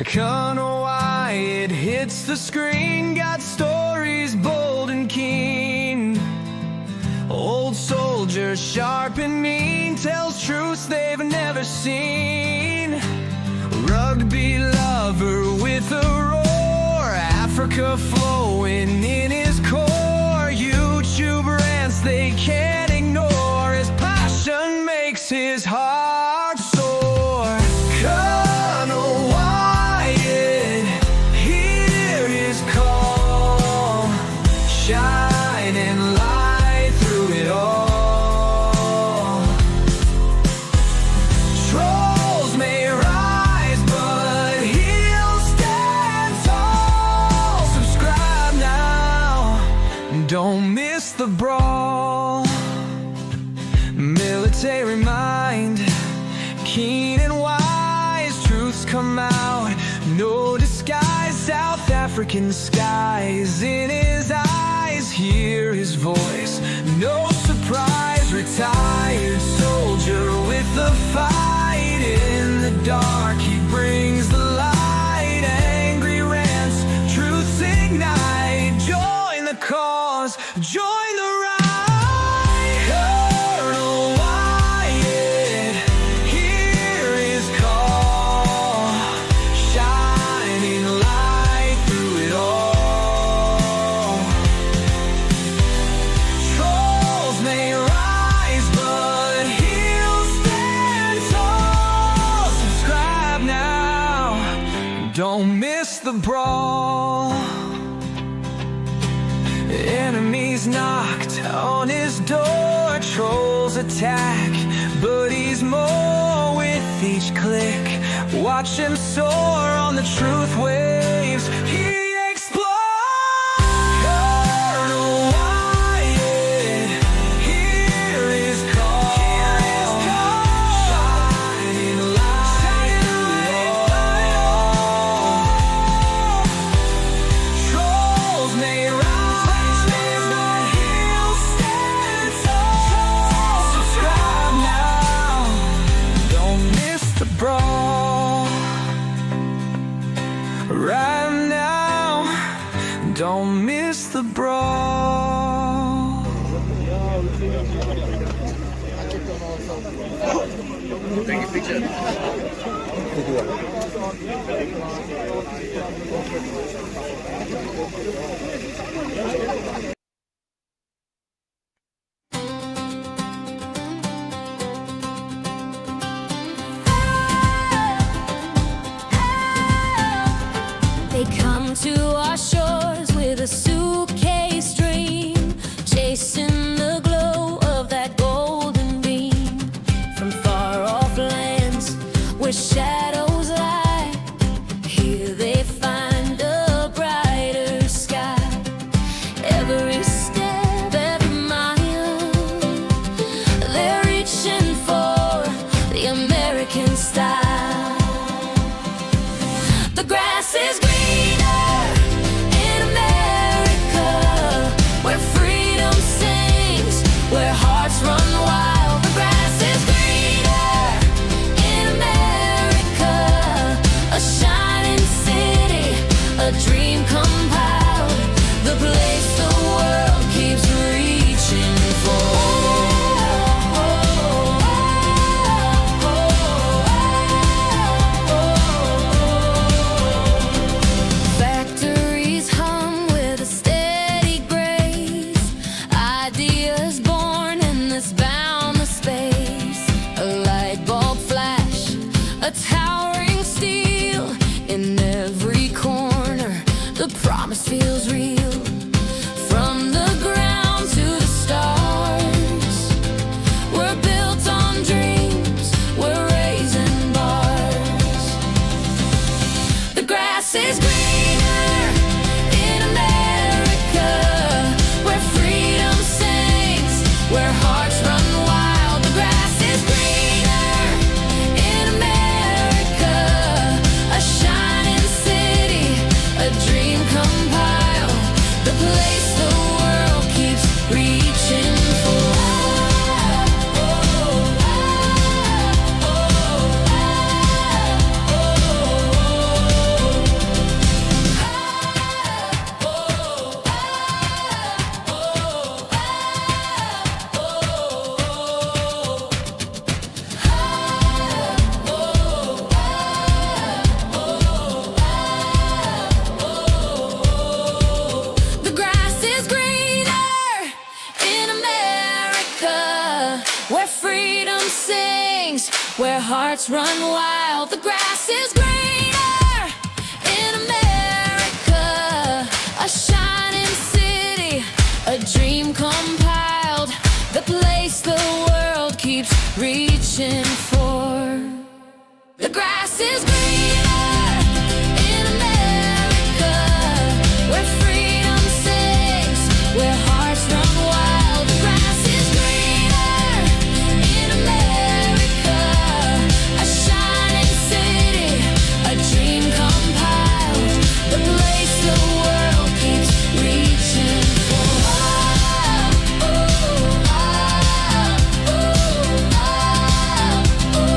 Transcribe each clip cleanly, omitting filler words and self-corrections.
Colonel Wyatt hits the screen, got stories bold and keen. Old soldier, sharp and mean, tells truths they've never seen. Rugby lover with a roar, Africa flowing in his core. YouTube rants they can't ignore, his passion makes his heart soar. Colonel Wyatt, hear his call, shining light through it all. Trolls may rise, but he'll stand tall. Subscribe now, don't miss the brawl. Military mind, keen and wise, truths come out, no disguise. South African skies in his eyes, hear his voice, no surprise. Retired soldier with the fight, in the dark he brings the light. Angry rants, truths ignite, join the cause, join the ride. Colonel Wyatt, hear his call, shining light through it all. Trolls may rise, but he'll stand tall. Subscribe now, don't miss the brawl. Enemies knocked on his door, trolls attack, but he's more with each click. Watch him soar on the truth waves, he explodes. Colonel Wyatt, hear his call, shining light through it all. Trolls may rise, but he'll stand tall. Subscribe now, don't miss the brawl. Right now, don't miss the brawl. Take a picture. They come to our shores with a suitcase dream, chasing the glow of that golden beam. From far off lands where shadows lie, here they find a brighter sky. Every step, every mile, they're reaching for the American style. The grass is greener in America, where freedom sings, where hearts run wild. The grass is greener in America, a shining city, a dream compiled, the place the world keeps reaching for. Factories hum with a steady grace, ideas born in this boundless space. A light bulb flash, a towering steel in every corner. The promise feels real. From the ground to the stars, we're built on dreams, we're raising bars. The grass is greener in America, where freedom sings, where hearts run wild. The grass is greener in America, a shining city, a dream compiled, hearts run wild. The grass is greener in America, a shining city, a dream compiled, the place the world keeps reaching for. The grass is greener in America, where freedom sings, where hearts run wild. The grass is greener in America, a shining city, a dream compiled, the place the world keeps reaching for. Oh, oh, oh, oh,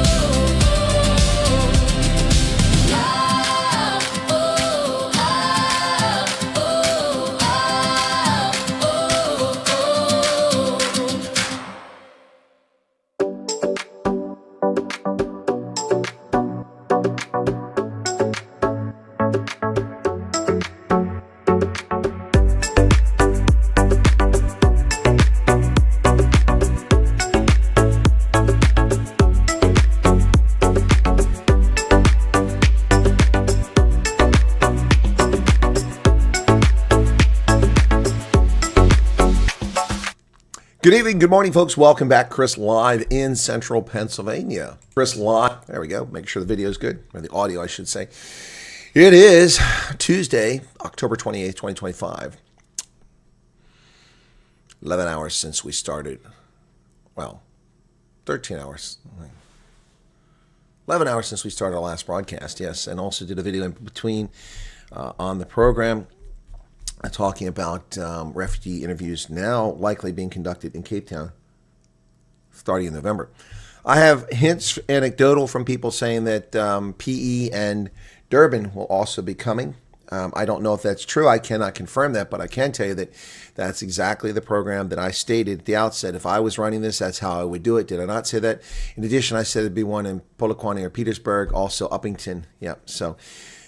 Good evening, good morning, folks. Welcome back. Chris live in central Pennsylvania. Chris live. There we go. Make sure the video is good, or the audio, I should say. It is Tuesday, October 28th, 2025. 11 hours since we started. Well, 13 hours. 11 hours since we started our last broadcast, yes. And also did a video in between on the program. Talking about refugee interviews now likely being conducted in Cape Town starting in November. I have hints anecdotal from people saying that PE and Durban will also be coming. I don't know if that's true. I cannot confirm that, but I can tell you that that's exactly the program that I stated at the outset. If I was running this, that's how I would do it. Did I not say that? In addition, I said there'd be one in Polokwane or Petersburg, also Uppington. Yep. So,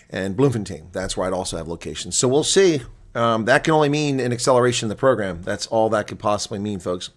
and Bloemfontein. That's where I'd also have locations. So we'll see. That can only mean an acceleration of the program. That's all that could possibly mean, folks.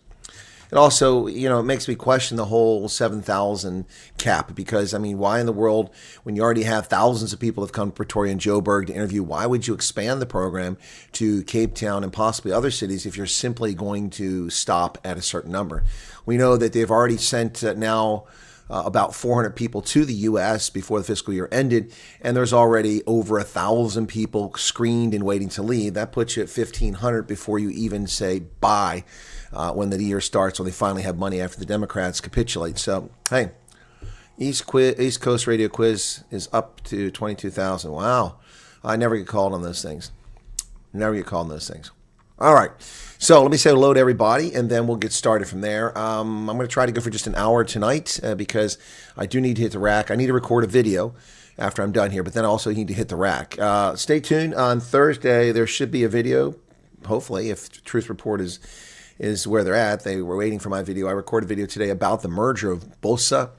It also, it makes me question the whole 7,000 cap because, why in the world, when you already have thousands of people have come to Pretoria and Joburg to interview, why would you expand the program to Cape Town and possibly other cities if you're simply going to stop at a certain number? We know that they've already sent now about 400 people to the U.S. before the fiscal year ended, and there's already over 1,000 people screened and waiting to leave. That puts you at 1,500 before you even say bye when the year starts, when they finally have money after the Democrats capitulate. So, hey, East Coast Radio Quiz is up to 22,000. Wow. I never get called on those things. Never get called on those things. All right. So let me say hello to everybody, and then we'll get started from there. I'm going to try to go for just an hour tonight because I do need to hit the rack. I need to record a video after I'm done here, but then I also need to hit the rack. Stay tuned. On Thursday, there should be a video, hopefully, if Truth Report is where they're at. They were waiting for my video. I recorded a video today about the merger of BOSA,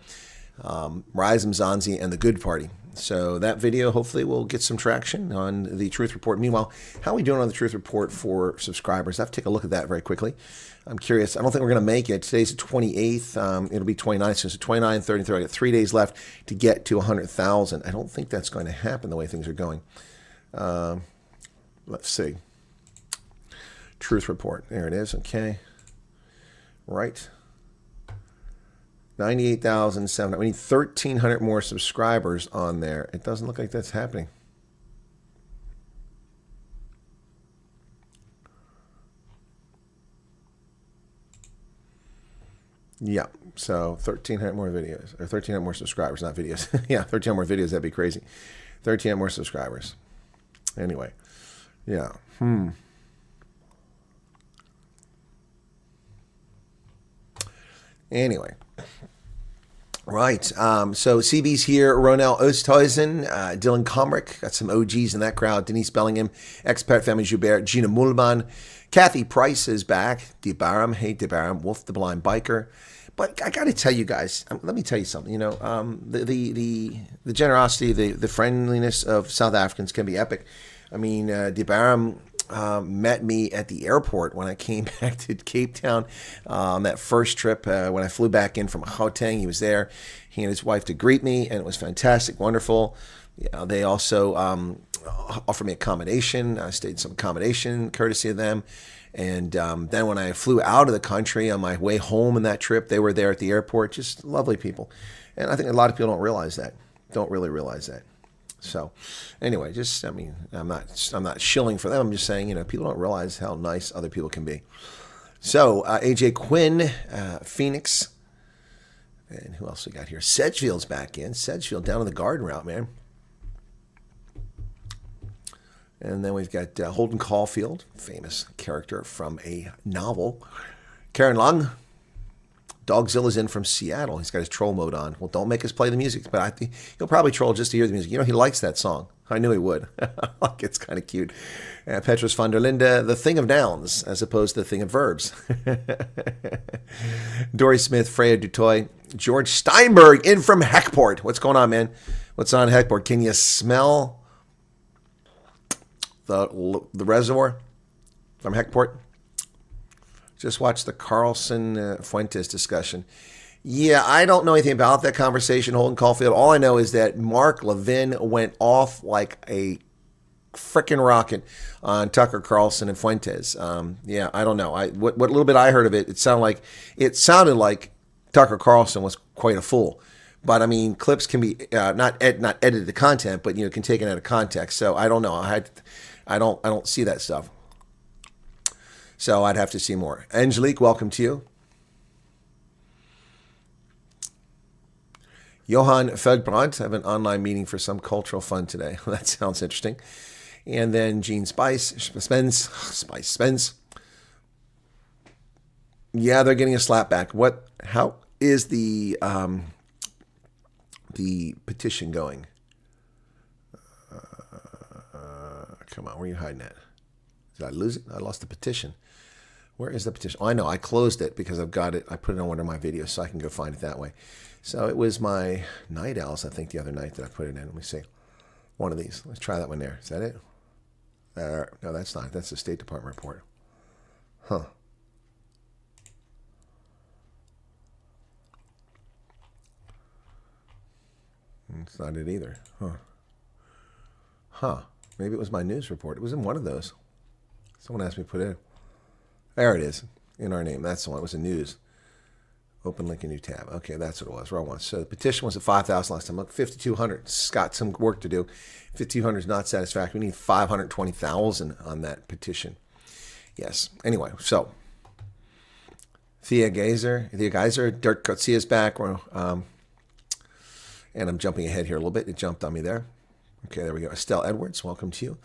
Rise Mzansi, and the Good Party. So that video hopefully will get some traction on the Truth Report. Meanwhile, how are we doing on the Truth Report for subscribers? I have to take a look at that very quickly. I'm curious. I don't think we're going to make it. Today's the 28th. It'll be 29th. So it's 29, 30, 30. I got 3 days left to get to 100,000. I don't think that's going to happen the way things are going. Let's see. Truth Report. There it is. Okay. Right. 98,700. We need 1,300 more subscribers on there. It doesn't look like that's happening. Yeah, so 1,300 more videos, or 1,300 more subscribers, not videos. Yeah, 1,300 more videos, that'd be crazy. 1,300 more subscribers. Anyway, yeah. Anyway. Right. So CB's here. Ronell Oosthuizen, Dylan Comrick, got some OGs in that crowd. Denise Bellingham, Expat Family Joubert, Gina Mulban, Kathy Price is back. Debaram, hey Debaram, Wolf the Blind Biker. But I got to tell you guys, let me tell you something. You know, the generosity, the friendliness of South Africans can be epic. I mean, Debaram met me at the airport when I came back to Cape Town on that first trip. When I flew back in from Gauteng, he was there. He and his wife to greet me, and it was fantastic, wonderful. They also offered me accommodation. I stayed in some accommodation, courtesy of them. And then when I flew out of the country on my way home in that trip, they were there at the airport. Just lovely people. And I think a lot of people don't realize that. Don't really realize that. So anyway, I'm not shilling for them. I'm just saying, people don't realize how nice other people can be. So AJ Quinn, Phoenix. And who else we got here? Sedgefield's back in. Sedgefield down on the garden route, man. And then we've got Holden Caulfield, famous character from a novel. Karen Lung. Dogzilla's in from Seattle. He's got his troll mode on. Well, don't make us play the music, but I think he'll probably troll just to hear the music. He likes that song. I knew he would. It's kind of cute. Petrus van der Linde, the thing of nouns as opposed to the thing of verbs. Dory Smith, Freya Dutoy, George Steinberg in from Heckport. What's going on, man? What's on Heckport? Can you smell the reservoir from Heckport? Just watch the Carlson Fuentes discussion. Yeah, I don't know anything about that conversation, Holden Caulfield. All I know is that Mark Levin went off like a frickin' rocket on Tucker Carlson and Fuentes. Yeah, I don't know. What little bit I heard of it, it sounded like Tucker Carlson was quite a fool. But I mean, clips can be not edited to content, but can take it out of context. So I don't know. I don't see that stuff. So I'd have to see more. Angelique, welcome to you. Johan Feldbrandt, I have an online meeting for some cultural fun today. That sounds interesting. And then Gene Spence. Yeah, they're getting a slap back. How is the petition going? Come on, where are you hiding at? Did I lose it? I lost the petition. Where is the petition? Oh, I know. I closed it because I've got it. I put it on one of my videos so I can go find it that way. So it was my Night Owls, I think, the other night that I put it in. Let me see. One of these. Let's try that one there. Is that it? No, that's not. That's the State Department report. Huh. It's not it either. Huh. Maybe it was my news report. It was in one of those. Someone asked me to put it in. There it is, in our name. That's the one. It was a news. Open link in new tab. Okay, that's what it was. Wrong one. So the petition was at 5,000 last time. Look, 5,200. It's got some work to do. 5,200 is not satisfactory. We need 520,000 on that petition. Yes. Anyway, so Thea Geyser, Dirk Coetzee is back. And I'm jumping ahead here a little bit. It jumped on me there. Okay, there we go. Estelle Edwards, welcome to you.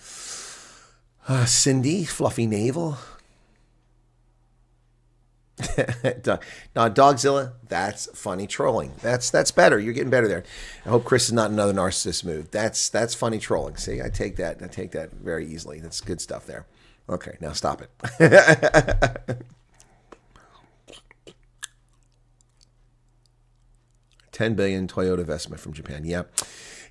Cindy, Fluffy Navel. Now, Dogzilla, that's funny trolling. That's better. You're getting better there. I hope Chris is not another narcissist mood. That's funny trolling. See, I take that very easily. That's good stuff there. Okay, now stop it. $10 billion Toyota investment from Japan. Yep.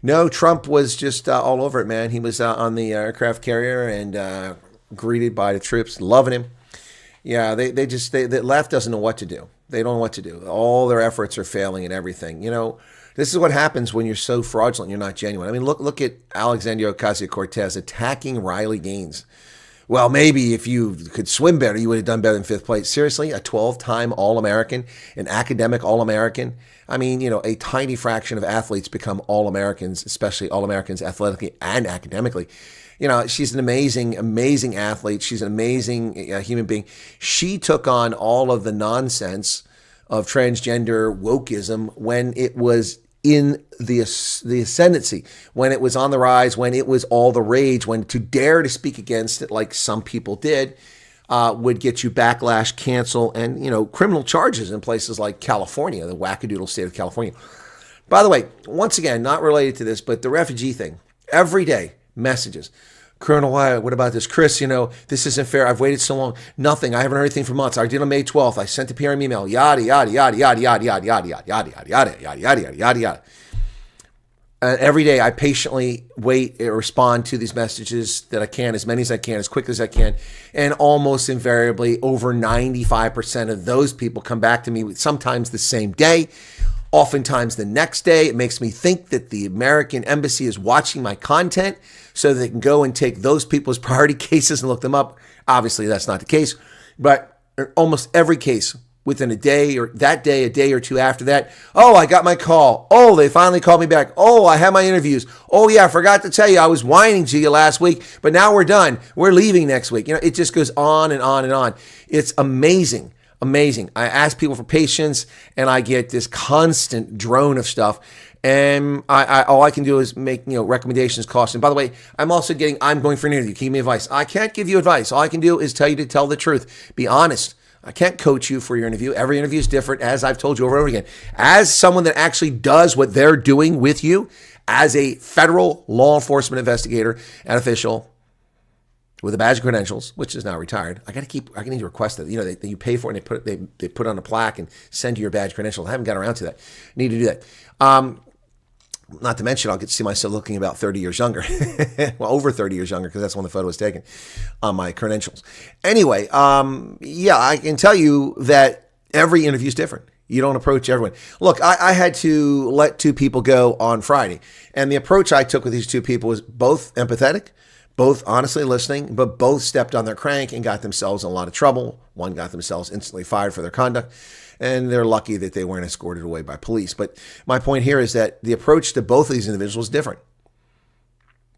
No, Trump was just all over it, man. He was on the aircraft carrier and greeted by the troops, loving him. Yeah, the left doesn't know what to do. They don't know what to do. All their efforts are failing and everything. This is what happens when you're so fraudulent, you're not genuine. I mean, look at Alexandria Ocasio-Cortez attacking Riley Gaines. Well, maybe if you could swim better, you would have done better than fifth place. Seriously, a 12-time All-American, an academic All-American. I mean, a tiny fraction of athletes become All-Americans, especially All-Americans athletically and academically. She's an amazing, amazing athlete. She's an amazing human being. She took on all of the nonsense of transgender wokeism when it was in the ascendancy, when it was on the rise, when it was all the rage, when to dare to speak against it like some people did would get you backlash, cancel, and, criminal charges in places like California, the wackadoodle state of California. By the way, once again, not related to this, but the refugee thing, every day, messages. Colonel Wyatt, what about this? Chris, this isn't fair. I've waited so long. Nothing. I haven't heard anything for months. I did on May 12th. I sent a PM email. Yada, yada, yada, yada, yada, yada, yada, yada, yada, yada, yada, yada, yada, yada. Every day I patiently wait and respond to these messages that I can, as many as I can, as quickly as I can. And almost invariably, over 95% of those people come back to me sometimes the same day, oftentimes the next day. It makes me think that the American embassy is watching my content so they can go and take those people's priority cases and look them up. Obviously, that's not the case, but in almost every case, within a day or that day, a day or two after that, oh, I got my call. Oh, they finally called me back. Oh, I had my interviews. Oh, yeah, I forgot to tell you, I was whining to you last week, but now we're done. We're leaving next week. It just goes on and on and on. It's amazing. Amazing. I ask people for patience, and I get this constant drone of stuff. And all I can do is make recommendations, cost. And by the way, I'm going for an interview. Give me advice. I can't give you advice. All I can do is tell you to tell the truth. Be honest. I can't coach you for your interview. Every interview is different, as I've told you over and over again. As someone that actually does what they're doing with you, as a federal law enforcement investigator and official with a badge of credentials, which is now retired, I need to request that. That you pay for it and they put it on a plaque and send you your badge credentials. I haven't got around to that. I need to do that. Not to mention, I'll get to see myself looking about 30 years younger. Well, over 30 years younger, because that's when the photo was taken on my credentials. Anyway, I can tell you that every interview is different. You don't approach everyone. Look, I had to let 2 people go on Friday. And the approach I took with these 2 people was both empathetic, both honestly listening, but both stepped on their crank and got themselves in a lot of trouble. One got themselves instantly fired for their conduct. And they're lucky that they weren't escorted away by police. But my point here is that the approach to both of these individuals is different.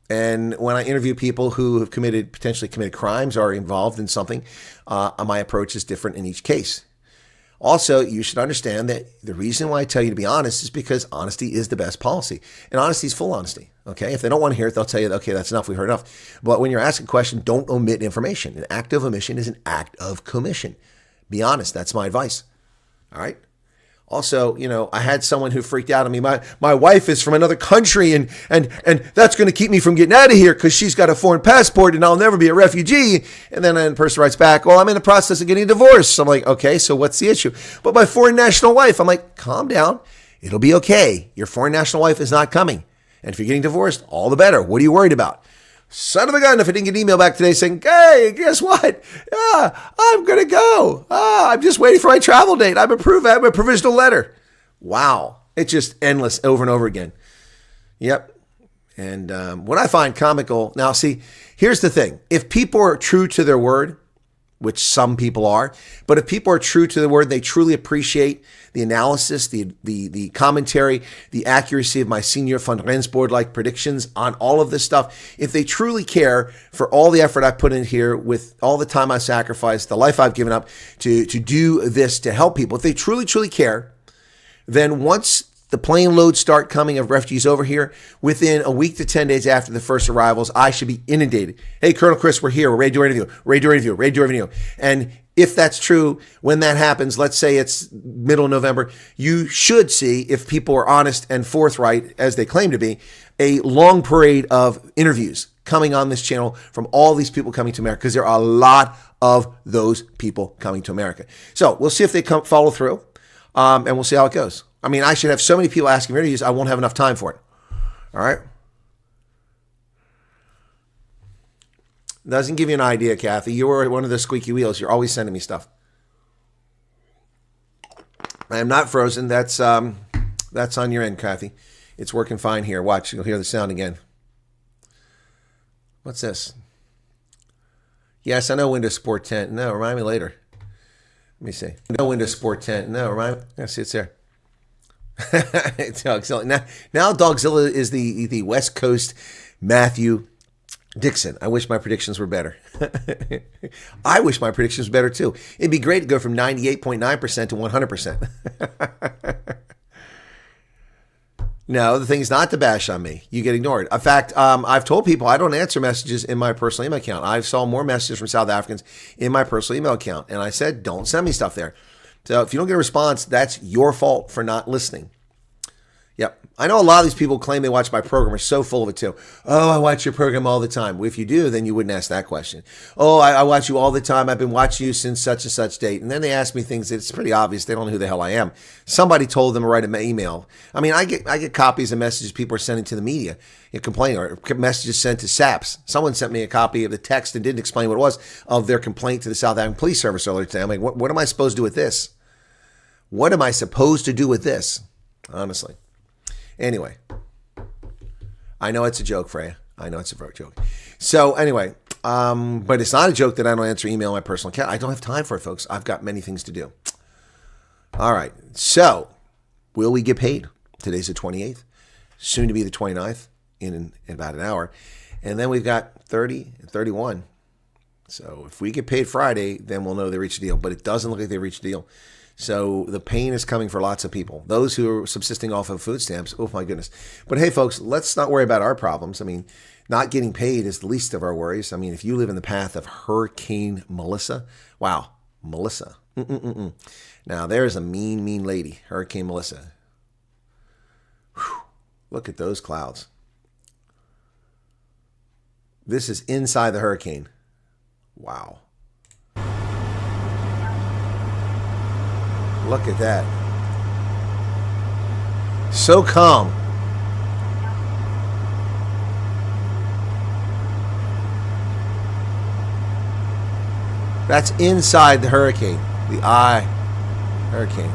And when I interview people who have potentially committed crimes or are involved in something, my approach is different in each case. Also, you should understand that the reason why I tell you to be honest is because honesty is the best policy. And honesty is full honesty. Okay. If they don't want to hear it, they'll tell you, okay, that's enough. We heard enough. But when you're asking a question, don't omit information. An act of omission is an act of commission. Be honest. That's my advice. All right. Also, I had someone who freaked out on me. My wife is from another country and that's going to keep me from getting out of here because she's got a foreign passport and I'll never be a refugee. And then the person writes back, well, I'm in the process of getting divorced. So I'm like, okay, so what's the issue? But my foreign national wife, I'm like, calm down. It'll be okay. Your foreign national wife is not coming. And if you're getting divorced, all the better. What are you worried about? Son of a gun, if I didn't get an email back today saying, hey, guess what? I'm going to go. I'm just waiting for my travel date. I'm approved. I have a provisional letter. Wow. It's just endless over and over again. Yep. And what I find comical, now see, here's the thing. If people are true to their word, which some people are, but if people are true to their word, they truly appreciate the analysis, the commentary, the accuracy of my senior fund Ren's board-like predictions on all of this stuff. If they truly care for all the effort I put in here, with all the time I sacrificed, the life I've given up to do this to help people, if they truly, truly care, then once the plane loads start coming of refugees over here, within a week to 10 days after the first arrivals, I should be inundated. Hey, Colonel Chris, we're here. We're ready to do an interview. Ready to do an interview. Ready to do an interview. And if that's true, when that happens, let's say it's middle of November, you should see, if people are honest and forthright, as they claim to be, a long parade of interviews coming on this channel from all these people coming to America, because there are a lot of those people coming to America. So we'll see if they follow through, and we'll see how it goes. I mean, I should have so many people asking me interviews, I won't have enough time for it. All right? Doesn't give you an idea, Kathy. You're one of the squeaky wheels. You're always sending me stuff. I am not frozen. That's on your end, Kathy. It's working fine here. Watch. You'll hear the sound again. What's this? Yes, I know Windows Support 10. No, remind me later. Let me see. No Windows Support 10. No, remind me. Yeah, see, it's there. Dogzilla. Now Dogzilla is the West Coast Matthew Dixon. I wish my predictions were better. I wish my predictions were better too. It'd be great to go from 98.9% to 100%. No, the thing is not to bash on me. You get ignored. In fact, I've told people I don't answer messages in my personal email account. I saw more messages from South Africans in my personal email account. And I said, don't send me stuff there. So if you don't get a response, that's your fault for not listening. Yep. I know a lot of these people claim they watch my program are so full of it too. Oh, I watch your program all the time. Well, if you do, then you wouldn't ask that question. Oh, I watch you all the time. I've been watching you since such and such date. And then they ask me things that it's pretty obvious. They don't know who the hell I am. Somebody told them to write an email. I mean, I get copies of messages people are sending to the media, complaining, or messages sent to SAPs. Someone sent me a copy of the text and didn't explain what it was of their complaint to the South African Police Service earlier today. I'm like, what am I supposed to do with this? What am I supposed to do with this? Honestly. Anyway, I know it's a joke, Freya. I know it's a joke. So anyway, but it's not a joke that I don't answer email on my personal account. I don't have time for it, folks. I've got many things to do. All right. So will we get paid? Today's the 28th, soon to be the 29th in about an hour. And then we've got 30 and 31. So if we get paid Friday, then we'll know they reached a deal. But it doesn't look like they reached a deal. So the pain is coming for lots of people. Those who are subsisting off of food stamps, oh my goodness. But hey, folks, let's not worry about our problems. I mean, not getting paid is the least of our worries. I mean, if you live in the path of Hurricane Melissa, wow, Melissa. Now, there's a mean, mean lady, Hurricane Melissa. Whew. Look at those clouds. This is inside the hurricane. Wow. Look at that. So calm. That's inside the hurricane. The eye hurricane.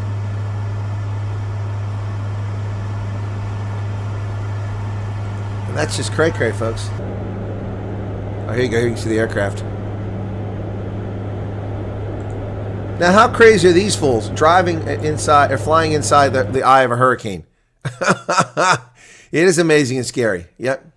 And that's just cray-cray, folks. Oh, here you go. Here you can see the aircraft. Now, how crazy are these fools driving inside or flying inside the eye of a hurricane? It is amazing and scary. Yep.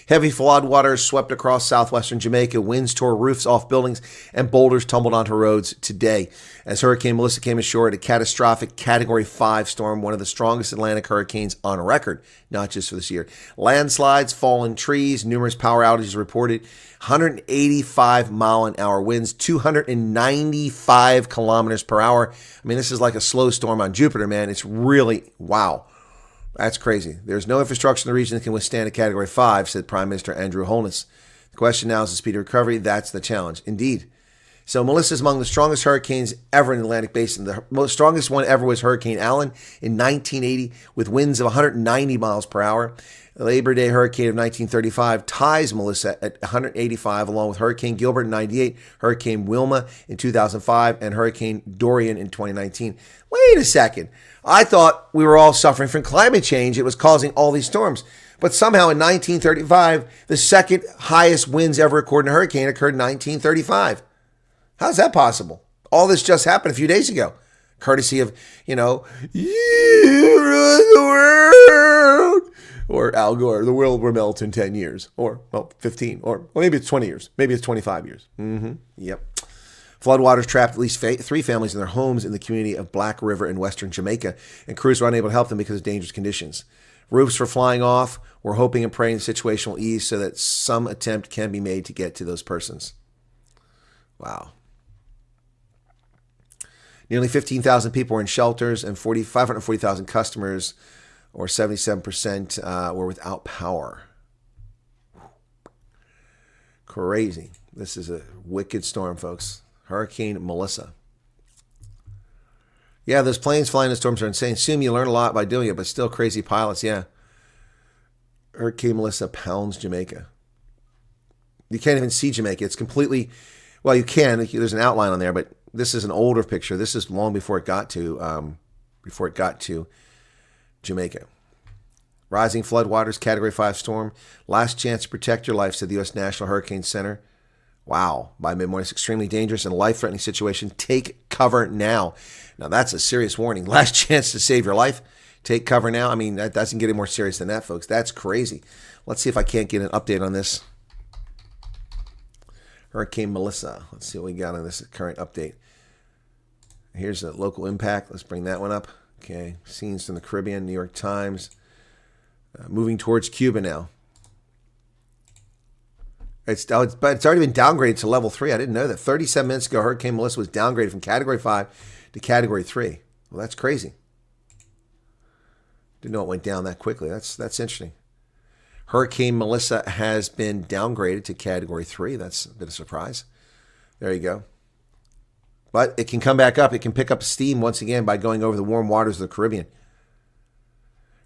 Heavy flood waters swept across southwestern Jamaica. Winds tore roofs off buildings and boulders tumbled onto roads today as Hurricane Melissa came ashore at a catastrophic Category 5 storm, one of the strongest Atlantic hurricanes on record, not just for this year. Landslides, fallen trees, numerous power outages reported, 185-mile-an-hour winds, 295 kilometers per hour. I mean, this is like a slow storm on Jupiter, man. It's really, wow. That's crazy. There's no infrastructure in the region that can withstand a Category 5, said Prime Minister Andrew Holness. The question now is the speed of recovery. That's the challenge. Indeed. So Melissa is among the strongest hurricanes ever in the Atlantic Basin. The most strongest one ever was Hurricane Allen in 1980 with winds of 190 miles per hour. The Labor Day hurricane of 1935 ties Melissa at 185, along with Hurricane Gilbert in 98, Hurricane Wilma in 2005, and Hurricane Dorian in 2019. Wait a second. I thought we were all suffering from climate change. It was causing all these storms. But somehow in 1935, the second highest winds ever recorded in a hurricane occurred in 1935. How's that possible? All this just happened a few days ago. Courtesy of, you run the world. Or Al Gore, the world will melt in 10 years. Or, 15. Or maybe it's 20 years. Maybe it's 25 years. Yep. Floodwaters trapped at least 3 families in their homes in the community of Black River in western Jamaica, and crews were unable to help them because of dangerous conditions. Roofs were flying off. We're hoping and praying the situation will ease so that some attempt can be made to get to those persons. Wow. Nearly 15,000 people were in shelters, and 540,000 customers, or 77%, were without power. Crazy. This is a wicked storm, folks. Hurricane Melissa. Yeah, those planes flying in storms are insane. Assume you learn a lot by doing it, but still crazy pilots, yeah. Hurricane Melissa pounds Jamaica. You can't even see Jamaica. It's completely, well, you can. There's an outline on there, but this is an older picture. This is long before it got to Jamaica. Rising floodwaters, Category 5 storm. Last chance to protect your life, said the U.S. National Hurricane Center. Wow. By mid-morning, it's extremely dangerous and life-threatening situation. Take cover now. Now, that's a serious warning. Last chance to save your life. Take cover now. I mean, that doesn't get any more serious than that, folks. That's crazy. Let's see if I can't get an update on this. Hurricane Melissa. Let's see what we got on this current update. Here's a local impact. Let's bring that one up. Okay. Scenes from the Caribbean, New York Times. Moving towards Cuba now. But it's already been downgraded to level 3. I didn't know that. 37 minutes ago, Hurricane Melissa was downgraded from Category 5 to Category 3. Well, that's crazy. Didn't know it went down that quickly. That's interesting. Hurricane Melissa has been downgraded to Category 3. That's a bit of a surprise. There you go. But it can come back up. It can pick up steam once again by going over the warm waters of the Caribbean.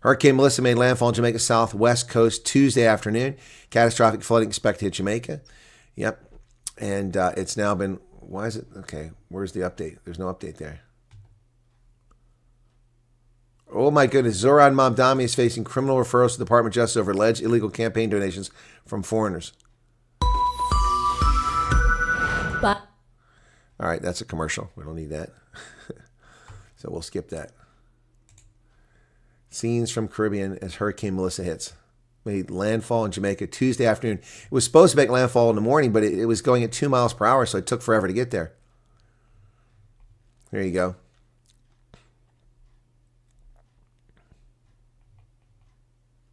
Hurricane Melissa made landfall on Jamaica's southwest coast Tuesday afternoon. Catastrophic flooding expected to hit Jamaica. Yep. And it's now been... Why is it... Okay, where's the update? There's no update there. Oh my goodness. Zoran Mamdani is facing criminal referrals to the Department of Justice over alleged illegal campaign donations from foreigners. But all right, that's a commercial. We don't need that. So we'll skip that. Scenes from Caribbean as Hurricane Melissa hits. Made landfall in Jamaica Tuesday afternoon. It was supposed to make landfall in the morning, but it was going at 2 miles per hour, so it took forever to get there. There you go.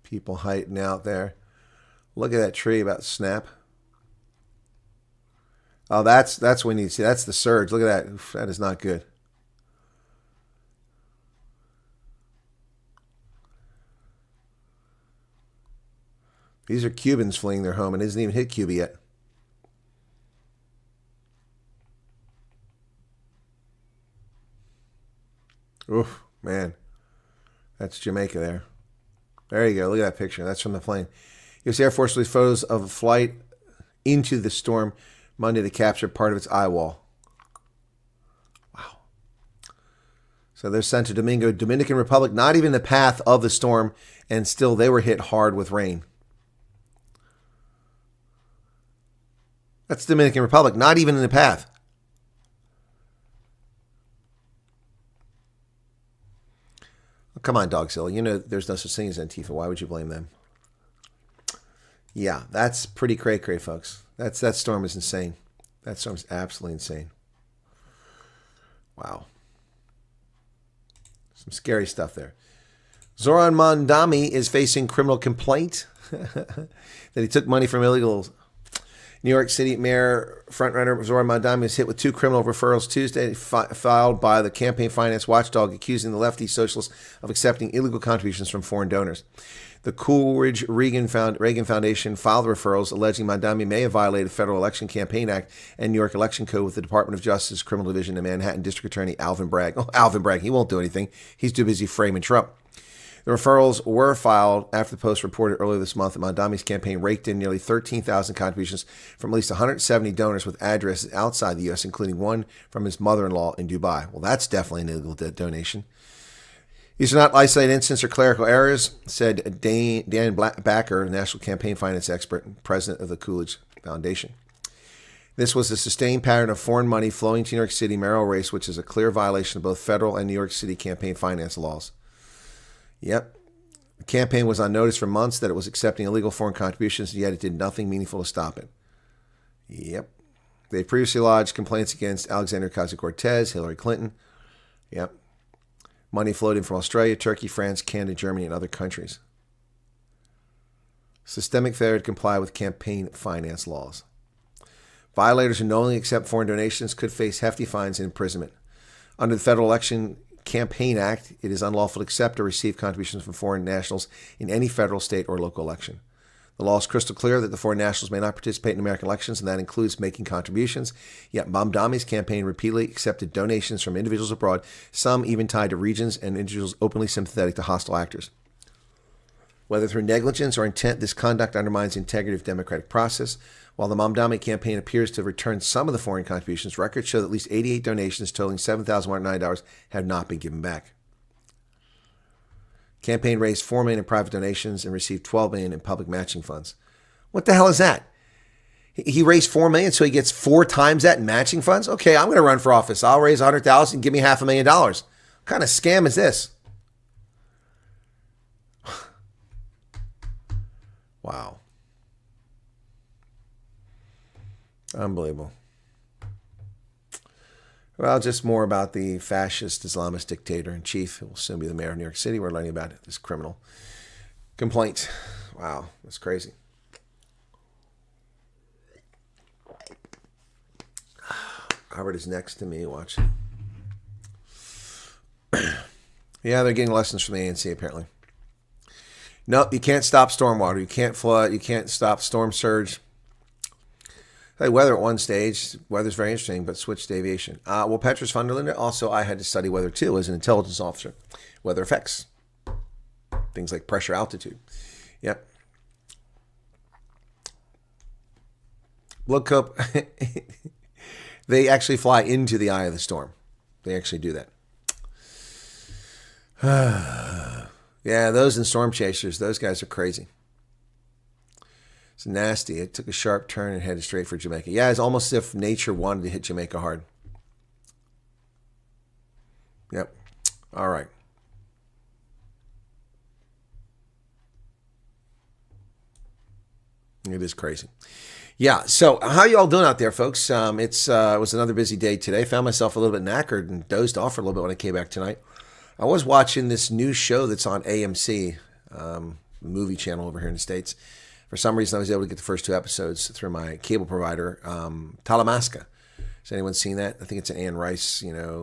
People hiding out there. Look at that tree about to snap. Oh, that's when you see. That's the surge. Look at that. Oof, that is not good. These are Cubans fleeing their home, and it hasn't even hit Cuba yet. Oof, man. That's Jamaica there. There you go. Look at that picture. That's from the plane. U.S. Air Force released photos of a flight into the storm Monday to capture part of its eye wall. Wow. So there's Santo Domingo, Dominican Republic, not even the path of the storm, and still they were hit hard with rain. That's Dominican Republic, not even in the path. Oh, come on, Dogzilla. You know there's no such thing as Antifa. Why would you blame them? Yeah, that's pretty cray-cray, folks. That storm is insane. That storm's absolutely insane. Wow. Some scary stuff there. Zoran Mamdani is facing criminal complaint that he took money from illegals. New York City Mayor frontrunner Zoran Mamdani was hit with 2 criminal referrals Tuesday, filed by the campaign finance watchdog, accusing the lefty socialists of accepting illegal contributions from foreign donors. The Coolidge Reagan Foundation filed referrals alleging Mamdani may have violated Federal Election Campaign Act and New York Election Code with the Department of Justice Criminal Division and Manhattan District Attorney Alvin Bragg. Oh, Alvin Bragg, he won't do anything. He's too busy framing Trump. The referrals were filed after the Post reported earlier this month that Mamdani's campaign raked in nearly 13,000 contributions from at least 170 donors with addresses outside the U.S., including one from his mother-in-law in Dubai. Well, that's definitely an illegal donation. These are not isolated incidents or clerical errors, said Dan Backer, national campaign finance expert and president of the Coolidge Foundation. This was a sustained pattern of foreign money flowing to New York City mayoral race, which is a clear violation of both federal and New York City campaign finance laws. Yep. The campaign was on notice for months that it was accepting illegal foreign contributions, and yet it did nothing meaningful to stop it. Yep. They previously lodged complaints against Alexandria Ocasio-Cortez, Hillary Clinton. Yep. Money flowed in from Australia, Turkey, France, Canada, Germany, and other countries. Systemic failure to comply with campaign finance laws. Violators who knowingly accept foreign donations could face hefty fines and imprisonment. Under the Federal Election Campaign Act, it is unlawful to accept or receive contributions from foreign nationals in any federal, state, or local election. The law is crystal clear that the foreign nationals may not participate in American elections, and that includes making contributions. Yet Mamdani's campaign repeatedly accepted donations from individuals abroad, some even tied to regions and individuals openly sympathetic to hostile actors. Whether through negligence or intent, this conduct undermines the integrity of the democratic process. While the Mamdani campaign appears to have returned some of the foreign contributions, records show that at least 88 donations totaling $7,109 have not been given back. Campaign raised $4 million in private donations and received $12 million in public matching funds. What the hell is that? He raised $4 million, so he gets 4 times that in matching funds? Okay, I'm going to run for office. I'll raise $100,000 and give me $500,000. What kind of scam is this? Wow. Unbelievable. Well, just more about the fascist Islamist dictator-in-chief who will soon be the mayor of New York City. We're learning about this criminal complaint. Wow, that's crazy. Robert is next to me watching. Yeah, they're getting lessons from the ANC, apparently. Nope, you can't stop stormwater. You can't flood. You can't stop storm surge. Hey, weather at one stage. Weather's very interesting, but switch to aviation. Well, Petrus van der Linde, also I had to study weather too as an intelligence officer. Weather effects. Things like pressure, altitude. Yep. Blood Cope, they actually fly into the eye of the storm. They actually do that. Yeah, those in storm chasers, those guys are crazy. It's nasty. It took a sharp turn and headed straight for Jamaica. Yeah, it's almost as if nature wanted to hit Jamaica hard. Yep. All right. It is crazy. Yeah, so how y'all doing out there, folks? It was another busy day today. Found myself a little bit knackered and dozed off for a little bit when I came back tonight. I was watching this new show that's on AMC, movie channel over here in the States. For some reason, I was able to get the first 2 episodes through my cable provider, Talamasca. Has anyone seen that? I think it's an Anne Rice,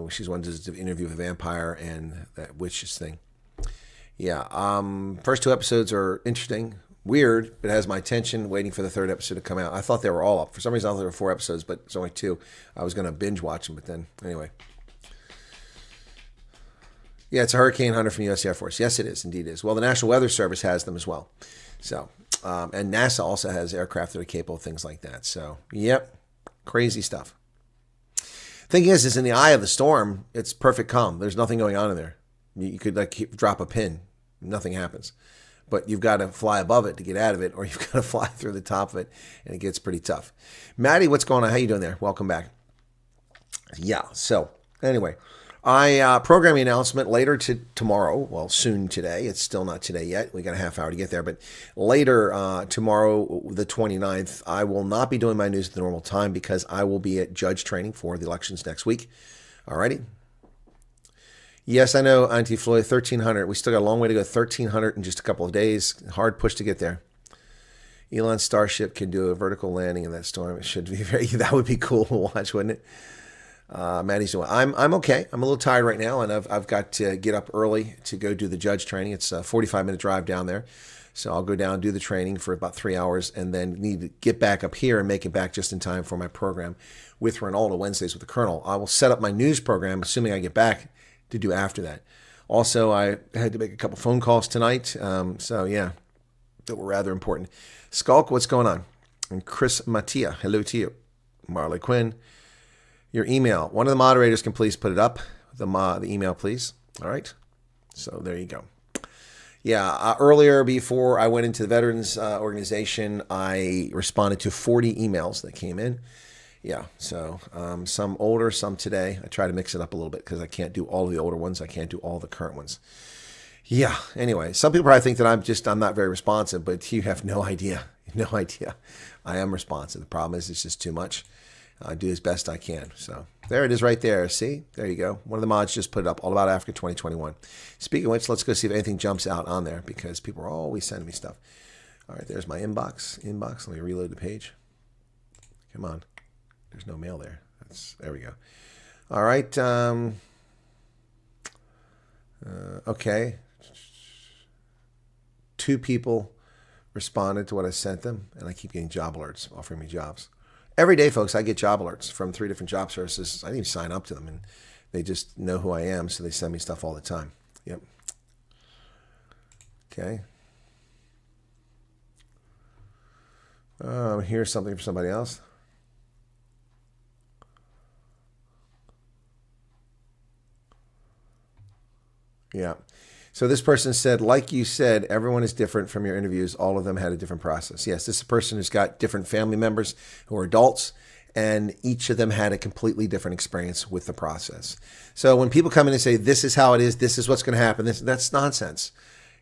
she's one that does an interview with a vampire and that witches thing. Yeah, first 2 episodes are interesting. Weird, but it has my attention, waiting for the 3rd episode to come out. I thought they were all up. For some reason, I thought there were 4 episodes, but it's only 2. I was going to binge watch them, but then, anyway. Yeah, it's a Hurricane Hunter from U.S. Air Force. Yes, it is. Indeed it is. Well, the National Weather Service has them as well. So, and NASA also has aircraft that are capable of things like that. So, yep, crazy stuff. Thing is in the eye of the storm, it's perfect calm. There's nothing going on in there. You could drop a pin. Nothing happens. But you've got to fly above it to get out of it, or you've got to fly through the top of it, and it gets pretty tough. Maddie, what's going on? How you doing there? Welcome back. Yeah, so anyway, programming announcement later tomorrow. Well, soon today. It's still not today yet. We got a half hour to get there, but later tomorrow, the 29th, I will not be doing my news at the normal time because I will be at judge training for the elections next week. Alrighty. Yes, I know, Auntie Floyd, 1,300. We still got a long way to go. 1,300 in just a couple of days. Hard push to get there. Elon's Starship can do a vertical landing in that storm. It should be that would be cool to watch, wouldn't it? Maddie's doing. I'm okay. I'm a little tired right now, and I've got to get up early to go do the judge training. It's a 45-minute drive down there, so I'll go down and do the training for about 3 hours, and then need to get back up here and make it back just in time for my program with Ronaldo Wednesdays with the Colonel. I will set up my news program, assuming I get back, to do after that. Also, I had to make a couple phone calls tonight, so yeah, that were rather important. Skulk, what's going on? And Chris Mattia, hello to you. Marley Quinn, your email. One of the moderators can please put it up, the email, please. All right, so there you go. Yeah, earlier before I went into the Veterans Organization, I responded to 40 emails that came in. Yeah, so some older, some today. I try to mix it up a little bit because I can't do all of the older ones. I can't do all the current ones. Yeah, anyway, some people probably think that I'm not very responsive, but you have no idea. No idea. I am responsive. The problem is it's just too much. I do as best I can. So there it is right there. See? There you go. One of the mods just put it up, all about Africa 2021. Speaking of which, let's go see if anything jumps out on there because people are always sending me stuff. All right, there's my inbox. Let me reload the page. Come on. There's no mail there. There we go. All right. Okay. 2 people responded to what I sent them, and I keep getting job alerts offering me jobs. Every day, folks, I get job alerts from 3 different job services. I didn't even sign up to them, and they just know who I am, so they send me stuff all the time. Yep. Okay. Here's something for somebody else. Yeah. So this person said, like you said, everyone is different from your interviews. All of them had a different process. Yes, this is a person who's got different family members who are adults, and each of them had a completely different experience with the process. So when people come in and say, this is how it is, this is what's going to happen, that's nonsense.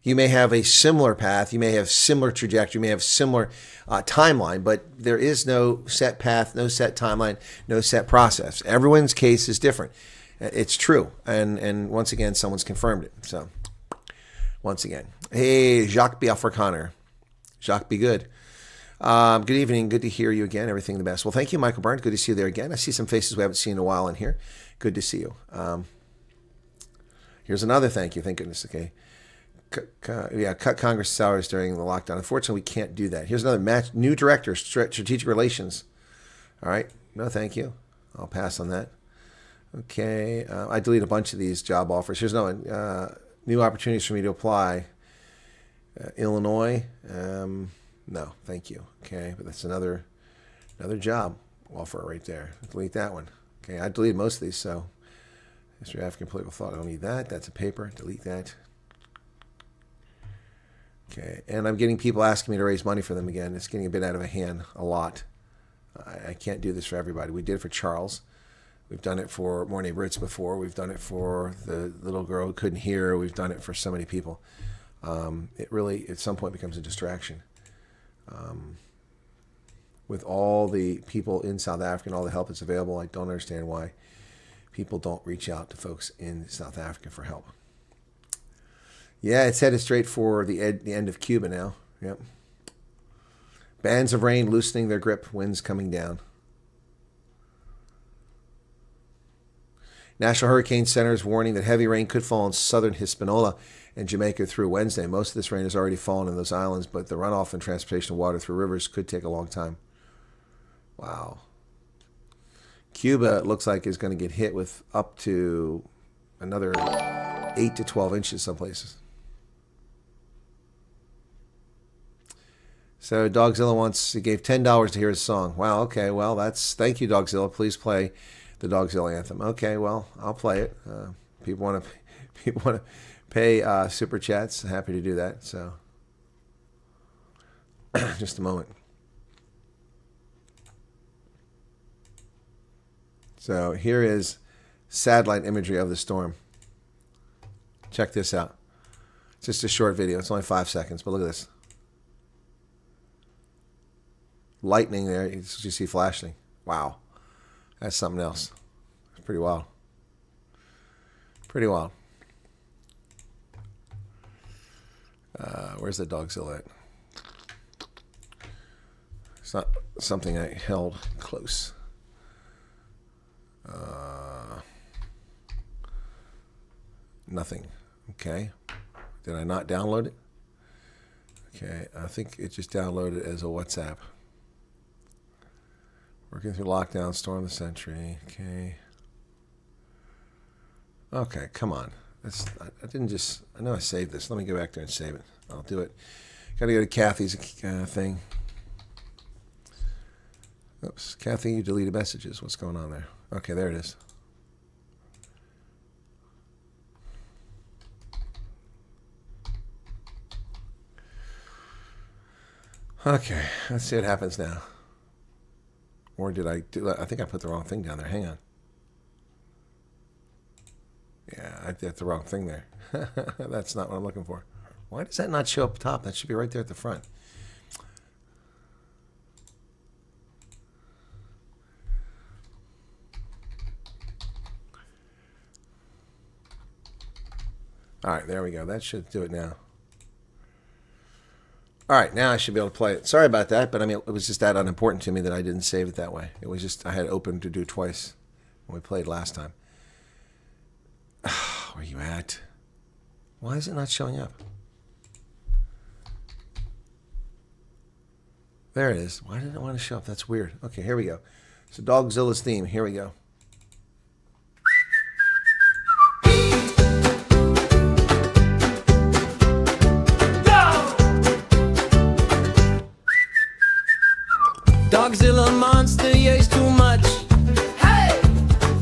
You may have a similar path, you may have similar trajectory, you may have similar timeline, but there is no set path, no set timeline, no set process. Everyone's case is different. It's true. And once again, someone's confirmed it. So once again, hey, Jacques B. Afrikaner. Jacques, be good. Good evening. Good to hear you again. Everything the best. Well, thank you, Michael Burns. Good to see you there again. I see some faces we haven't seen in a while in here. Good to see you. Here's another thank you. Thank goodness. Okay. cut Congress salaries during the lockdown. Unfortunately, we can't do that. Here's another match. New director, strategic relations. All right. No, thank you. I'll pass on that. Okay. I delete a bunch of these job offers. Here's another one. New opportunities for me to apply. Illinois. No, thank you. Okay, but that's another job offer right there. Delete that one. Okay, I deleted most of these, so history of African political thought. I don't need that. That's a paper. Delete that. Okay, and I'm getting people asking me to raise money for them again. It's getting a bit out of hand, a lot. I can't do this for everybody. We did it for Charles. We've done it for Morning Brits before. We've done it for the little girl who couldn't hear. We've done it for so many people. It really, at some point, becomes a distraction. With all the people in South Africa and all the help that's available, I don't understand why people don't reach out to folks in South Africa for help. Yeah, it's headed straight for the end of Cuba now. Yep. Bands of rain loosening their grip, winds coming down. National Hurricane Center is warning that heavy rain could fall in southern Hispaniola and Jamaica through Wednesday. Most of this rain has already fallen in those islands, but the runoff and transportation of water through rivers could take a long time. Wow. Cuba, it looks like, is going to get hit with up to another 8 to 12 inches some places. So Dogzilla he gave $10 to hear his song. Wow, okay, well, thank you, Dogzilla. Please play the Dogzilla anthem. Okay, well, I'll play it. People want to pay super chats. Happy to do that. So, just a moment. So here is satellite imagery of the storm. Check this out. It's just a short video. It's only 5 seconds, but look at this. Lightning there. You see flashing. Wow. That's something else. It's pretty wild. Pretty wild. Where's the Dogzilla at? It's not something I held close. Nothing. Okay. Did I not download it? Okay. I think it just downloaded as a WhatsApp. Working through lockdown, storm of the century. Okay. Okay, come on. I didn't just... I know I saved this. Let me go back there and save it. I'll do it. Got to go to Kathy's thing. Oops. Kathy, you deleted messages. What's going on there? Okay, there it is. Okay, let's see what happens now. Or did I do that? I think I put the wrong thing down there. Hang on. Yeah, I did the wrong thing there. That's not what I'm looking for. Why does that not show up top? That should be right there at the front. All right, there we go. That should do it now. All right, now I should be able to play it. Sorry about that, but I mean, it was just that unimportant to me that I didn't save it that way. It was just, I had it open to do twice when we played last time. Where are you at? Why is it not showing up? There it is. Why did it want to show up? That's weird. Okay, here we go. So Dogzilla's theme. Here we go. Dogzilla monster, yeah, he's too much. Hey!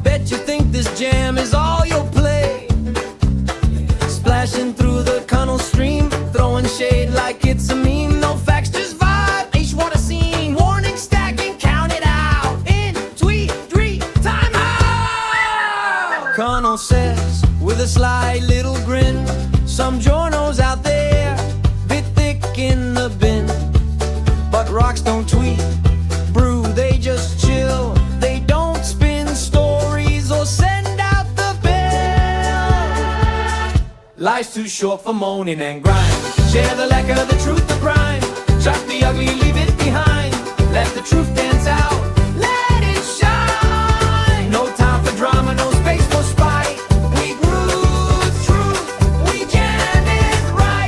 Bet you think this jam is all you'll play. Splashing through the Colonial stream, throwing shade like it's a meme. No facts, just vibe. Each what a scene. Warning, stacking, count it out. In, tweet, three, time out! Colonel says, with a sly little grin, some journos out there, bit thick in the bin. But rocks don't tweet. They just chill, they don't spin stories or send out the bill. Life's too short for moaning and grind. Share the lecker, the truth, the crime. Chuck the ugly, leave it behind. Let the truth dance out, let it shine. No time for drama, no space for spite. We groove truth, we jam it right.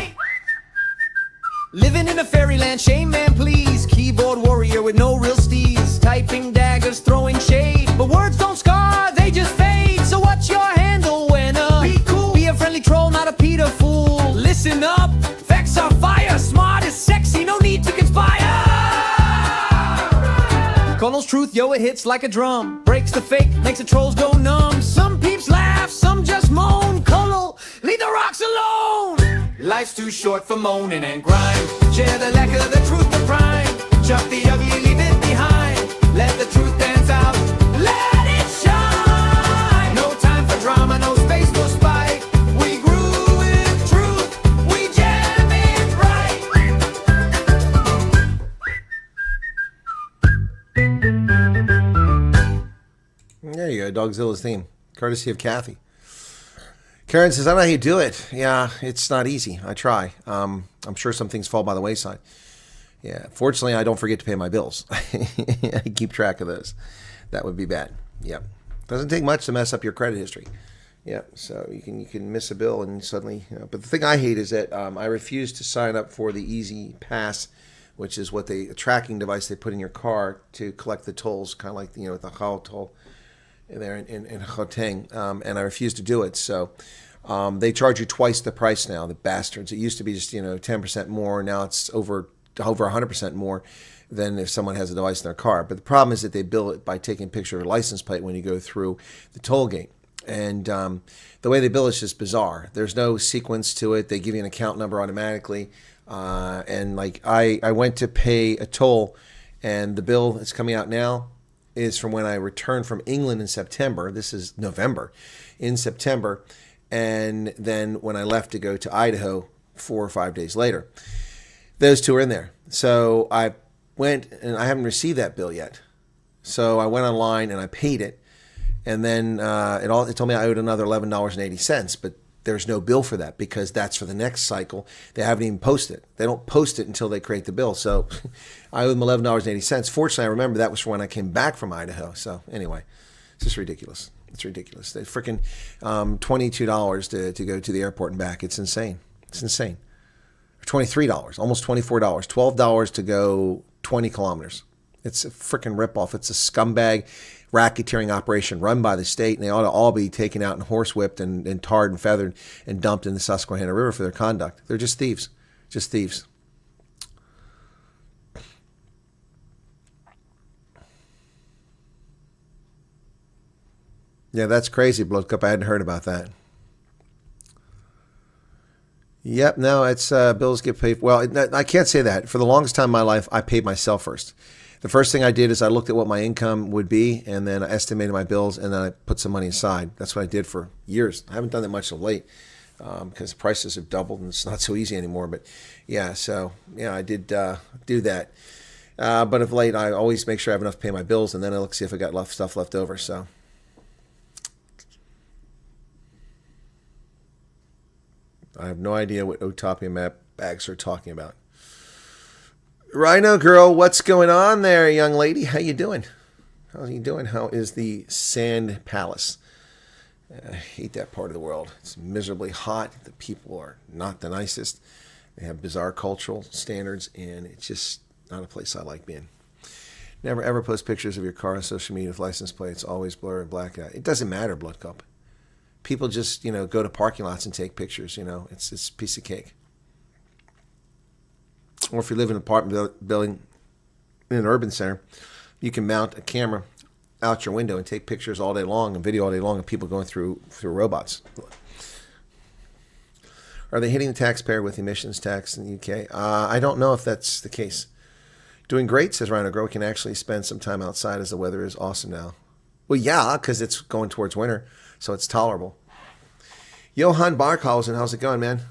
Donald's truth, yo, it hits like a drum. Breaks the fake, makes the trolls go numb. Some peeps laugh, some just moan. Colonel, leave the rocks alone. Life's too short for moaning and grind. Share the lack of the truth, the prime. Chuck the ugly, leave it behind. Let the truth dance out, let it shine. No time for drama, no space for spite. We grew with truth, we jam it right. There you go, Dogzilla's theme, courtesy of Kathy. Karen says, I don't know how you do it. Yeah, it's not easy. I try. I'm sure some things fall by the wayside. Yeah, fortunately, I don't forget to pay my bills. I keep track of those. That would be bad. Yep. Doesn't take much to mess up your credit history. Yep. So you can miss a bill and suddenly. But the thing I hate is that I refuse to sign up for the Easy Pass, which is a tracking device they put in your car to collect the tolls, kind of like the Hao toll there in Gauteng, and I refuse to do it. So they charge you twice the price now. The bastards! It used to be just 10% more. Now it's over 100% more than if someone has a device in their car. But the problem is that they bill it by taking a picture of your license plate when you go through the toll gate. And the way they bill is just bizarre. There's no sequence to it. They give you an account number automatically. And like I went to pay a toll, and the bill that's coming out now is from when I returned from England in September. This is November, in September. And then when I left to go to Idaho 4 or 5 days later. Those two are in there. So I went, and I haven't received that bill yet. So I went online and I paid it. And then it told me I owed another $11.80, but there's no bill for that because that's for the next cycle. They haven't even posted it. They don't post it until they create the bill. So I owe them $11.80. Fortunately, I remember that was for when I came back from Idaho. So anyway, it's just ridiculous. It's ridiculous. They freaking $22 to go to the airport and back. It's insane. It's insane. $23, almost $24, $12 to go 20 kilometers. It's a freaking ripoff. It's a scumbag racketeering operation run by the state, and they ought to all be taken out and horsewhipped and tarred and feathered and dumped in the Susquehanna River for their conduct. They're just thieves. Just thieves. Yeah, that's crazy, Blood Cup. I hadn't heard about that. Yep, no, it's bills get paid. Well, I can't say that. For the longest time in my life, I paid myself first. The first thing I did is I looked at what my income would be, and then I estimated my bills, and then I put some money aside. That's what I did for years. I haven't done that much of late because prices have doubled, and it's not so easy anymore. But yeah, so yeah, I did do that. But of late, I always make sure I have enough to pay my bills, and then I look see if I got stuff left over. So. I have no idea what Otopia map bags are talking about. Rhino girl, what's going on there, young lady? How you doing? How are you doing? How is the Sand Palace? I hate that part of the world. It's miserably hot. The people are not the nicest. They have bizarre cultural standards, and it's just not a place I like being. Never ever post pictures of your car on social media with license plates. Always blur and black out. It doesn't matter, Blood Cup. People just, go to parking lots and take pictures, It's a piece of cake. Or if you live in an apartment building in an urban center, you can mount a camera out your window and take pictures all day long and video all day long of people going through robots. Are they hitting the taxpayer with emissions tax in the UK? I don't know if that's the case. Doing great, says Rhino Grow. We can actually spend some time outside as the weather is awesome now. Well, yeah, because it's going towards winter, so it's tolerable. Johan Barkhausen, how's it going, man?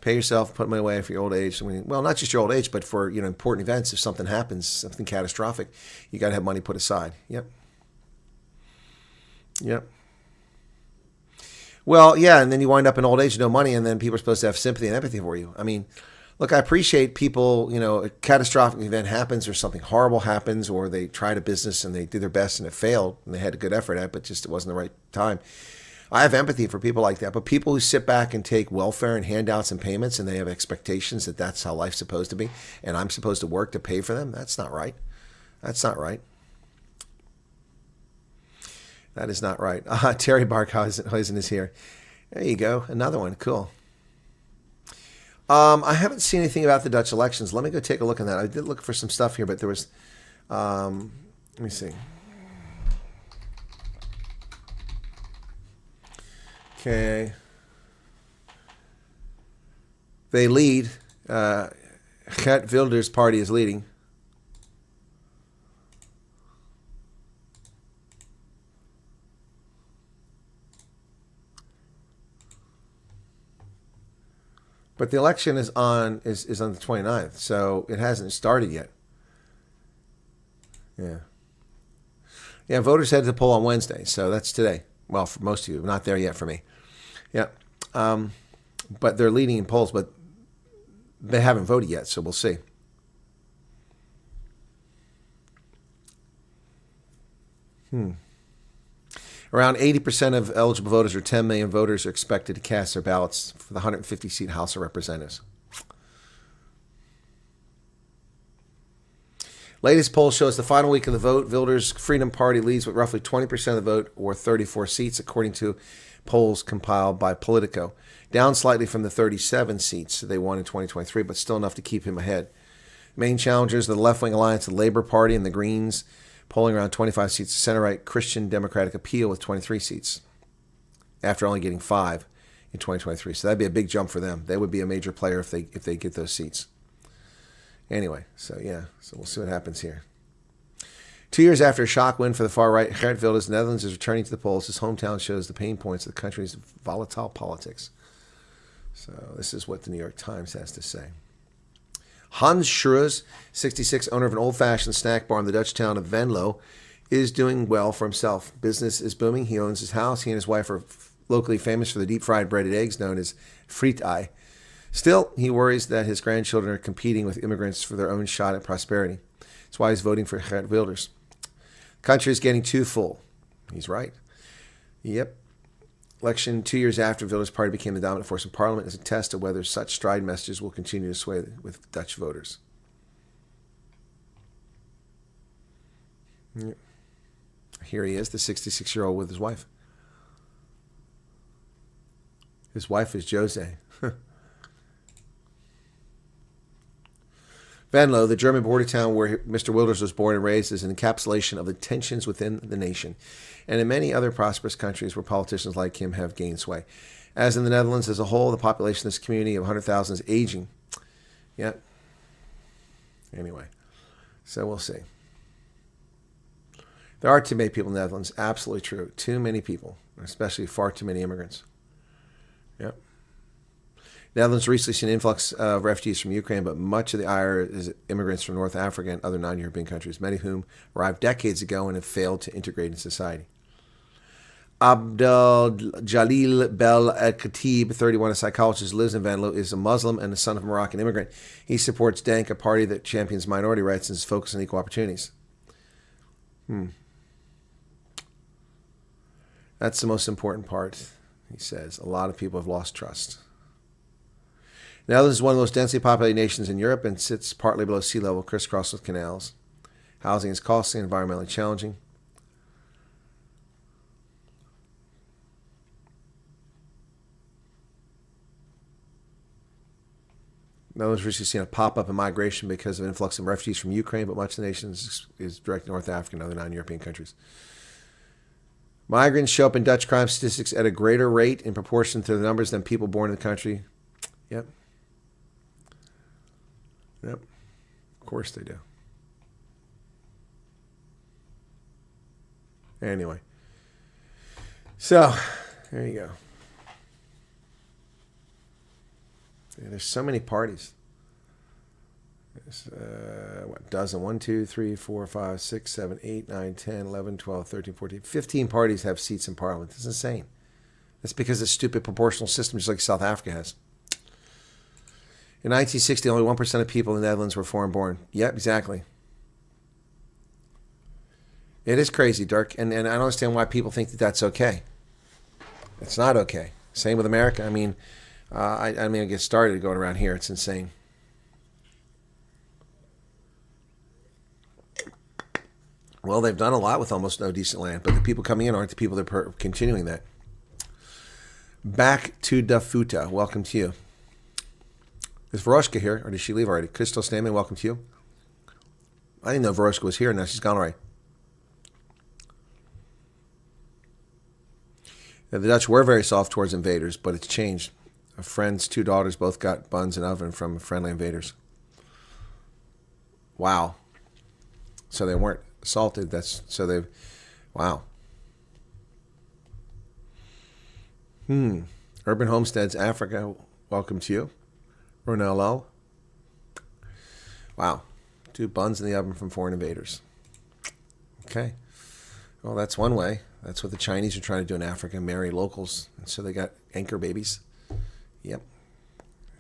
Pay yourself, put money away for your old age. Well, not just your old age, but for important events. If something happens, something catastrophic, you got to have money put aside. Yep. Well, yeah, and then you wind up in old age with no money, and then people are supposed to have sympathy and empathy for you. I mean, look, I appreciate people, a catastrophic event happens or something horrible happens, or they tried a business and they did their best and it failed and they had a good effort at it, but just it wasn't the right time. I have empathy for people like that, but people who sit back and take welfare and handouts and payments and they have expectations that that's how life's supposed to be and I'm supposed to work to pay for them, that's not right. That's not right. That is not right. Terry Barkhausen is here. There you go. Another one. Cool. I haven't seen anything about the Dutch elections. Let me go take a look at that. I did look for some stuff here, but there was Let me see. Okay. They lead. Geert Wilders' party is leading. But the election is on the 29th, so it hasn't started yet. Yeah. Yeah, voters head to the poll on Wednesday, so that's today. Well, for most of you, not there yet for me. Yeah. But they're leading in polls, but they haven't voted yet, so we'll see. Around 80% of eligible voters, or 10 million voters, are expected to cast their ballots for the 150-seat House of Representatives. Latest poll shows the final week of the vote, Wilders' Freedom Party leads with roughly 20% of the vote, or 34 seats, according to polls compiled by Politico. Down slightly from the 37 seats they won in 2023, but still enough to keep him ahead. Main challengers are the left-wing alliance, the Labour Party, and the Greens, polling around 25 seats. The center-right Christian Democratic Appeal with 23 seats, after only getting 5 in 2023. So that'd be a big jump for them. They would be a major player if they get those seats. Anyway, so we'll see what happens here. 2 years after a shock win for the far right, Geert Wilders, Netherlands, is returning to the polls. His hometown shows the pain points of the country's volatile politics. So this is what the New York Times has to say. Hans Schreus, 66, owner of an old-fashioned snack bar in the Dutch town of Venlo, is doing well for himself. Business is booming. He owns his house. He and his wife are locally famous for the deep-fried breaded eggs known as frietei. Still, he worries that his grandchildren are competing with immigrants for their own shot at prosperity. That's why he's voting for Geert Wilders. The country is getting too full. He's right. Yep. Election 2 years after Wilders' party became the dominant force in Parliament is a test of whether such stride messages will continue to sway with Dutch voters. Yep. Here he is, the 66-year-old with his wife. His wife is Jose. Venlo, the German border town where Mr. Wilders was born and raised, is an encapsulation of the tensions within the nation, and in many other prosperous countries where politicians like him have gained sway. As in the Netherlands as a whole, the population of this community of 100,000 is aging. Yeah. Anyway, so we'll see. There are too many people in the Netherlands. Absolutely true. Too many people, especially far too many immigrants. Yep. Netherlands recently seen an influx of refugees from Ukraine, but much of the ire is immigrants from North Africa and other non-European countries, many of whom arrived decades ago and have failed to integrate in society. Abdel Jalil Bel Khatib, 31, a psychologist who lives in Venlo, is a Muslim and the son of a Moroccan immigrant. He supports DENK, a party that champions minority rights and is focused on equal opportunities. That's the most important part, he says. A lot of people have lost trust. The Netherlands is one of the most densely populated nations in Europe and sits partly below sea level, crisscrossed with canals. Housing is costly and environmentally challenging. Netherlands recently seen a pop-up in migration because of an influx of refugees from Ukraine, but much of the nation is directed to North Africa and other non-European countries. Migrants show up in Dutch crime statistics at a greater rate in proportion to the numbers than people born in the country. Yep. Yep. Of course they do. Anyway. So, there you go. Yeah, there's so many parties. There's, what dozen? 1, 2, 3, 4, 5, 6, 7, 8, 9, 10, 11, 12, 13, 14. 15 parties have seats in Parliament. It's insane. That's because of the stupid proportional system, just like South Africa has. In 1960, only 1% of people in the Netherlands were foreign-born. Yep, exactly. It is crazy, Dirk, and I don't understand why people think that that's okay. It's not okay. Same with America. I mean, I get started going around here. It's insane. Well, they've done a lot with almost no decent land, but the people coming in aren't the people that are continuing that. Back to Dafuta. Welcome to you. Is Veroshka here, or did she leave already? Crystal Stamen, welcome to you. I didn't know Veroska was here. Now she's gone already. The Dutch were very soft towards invaders, but it's changed. A friend's 2 daughters both got buns and oven from friendly invaders. Wow. So they weren't assaulted. Wow. Urban Homesteads Africa, welcome to you. Ronello. Wow. 2 buns in the oven from foreign invaders. Okay. Well, that's one way. That's what the Chinese are trying to do in Africa, marry locals. And so they got anchor babies. Yep.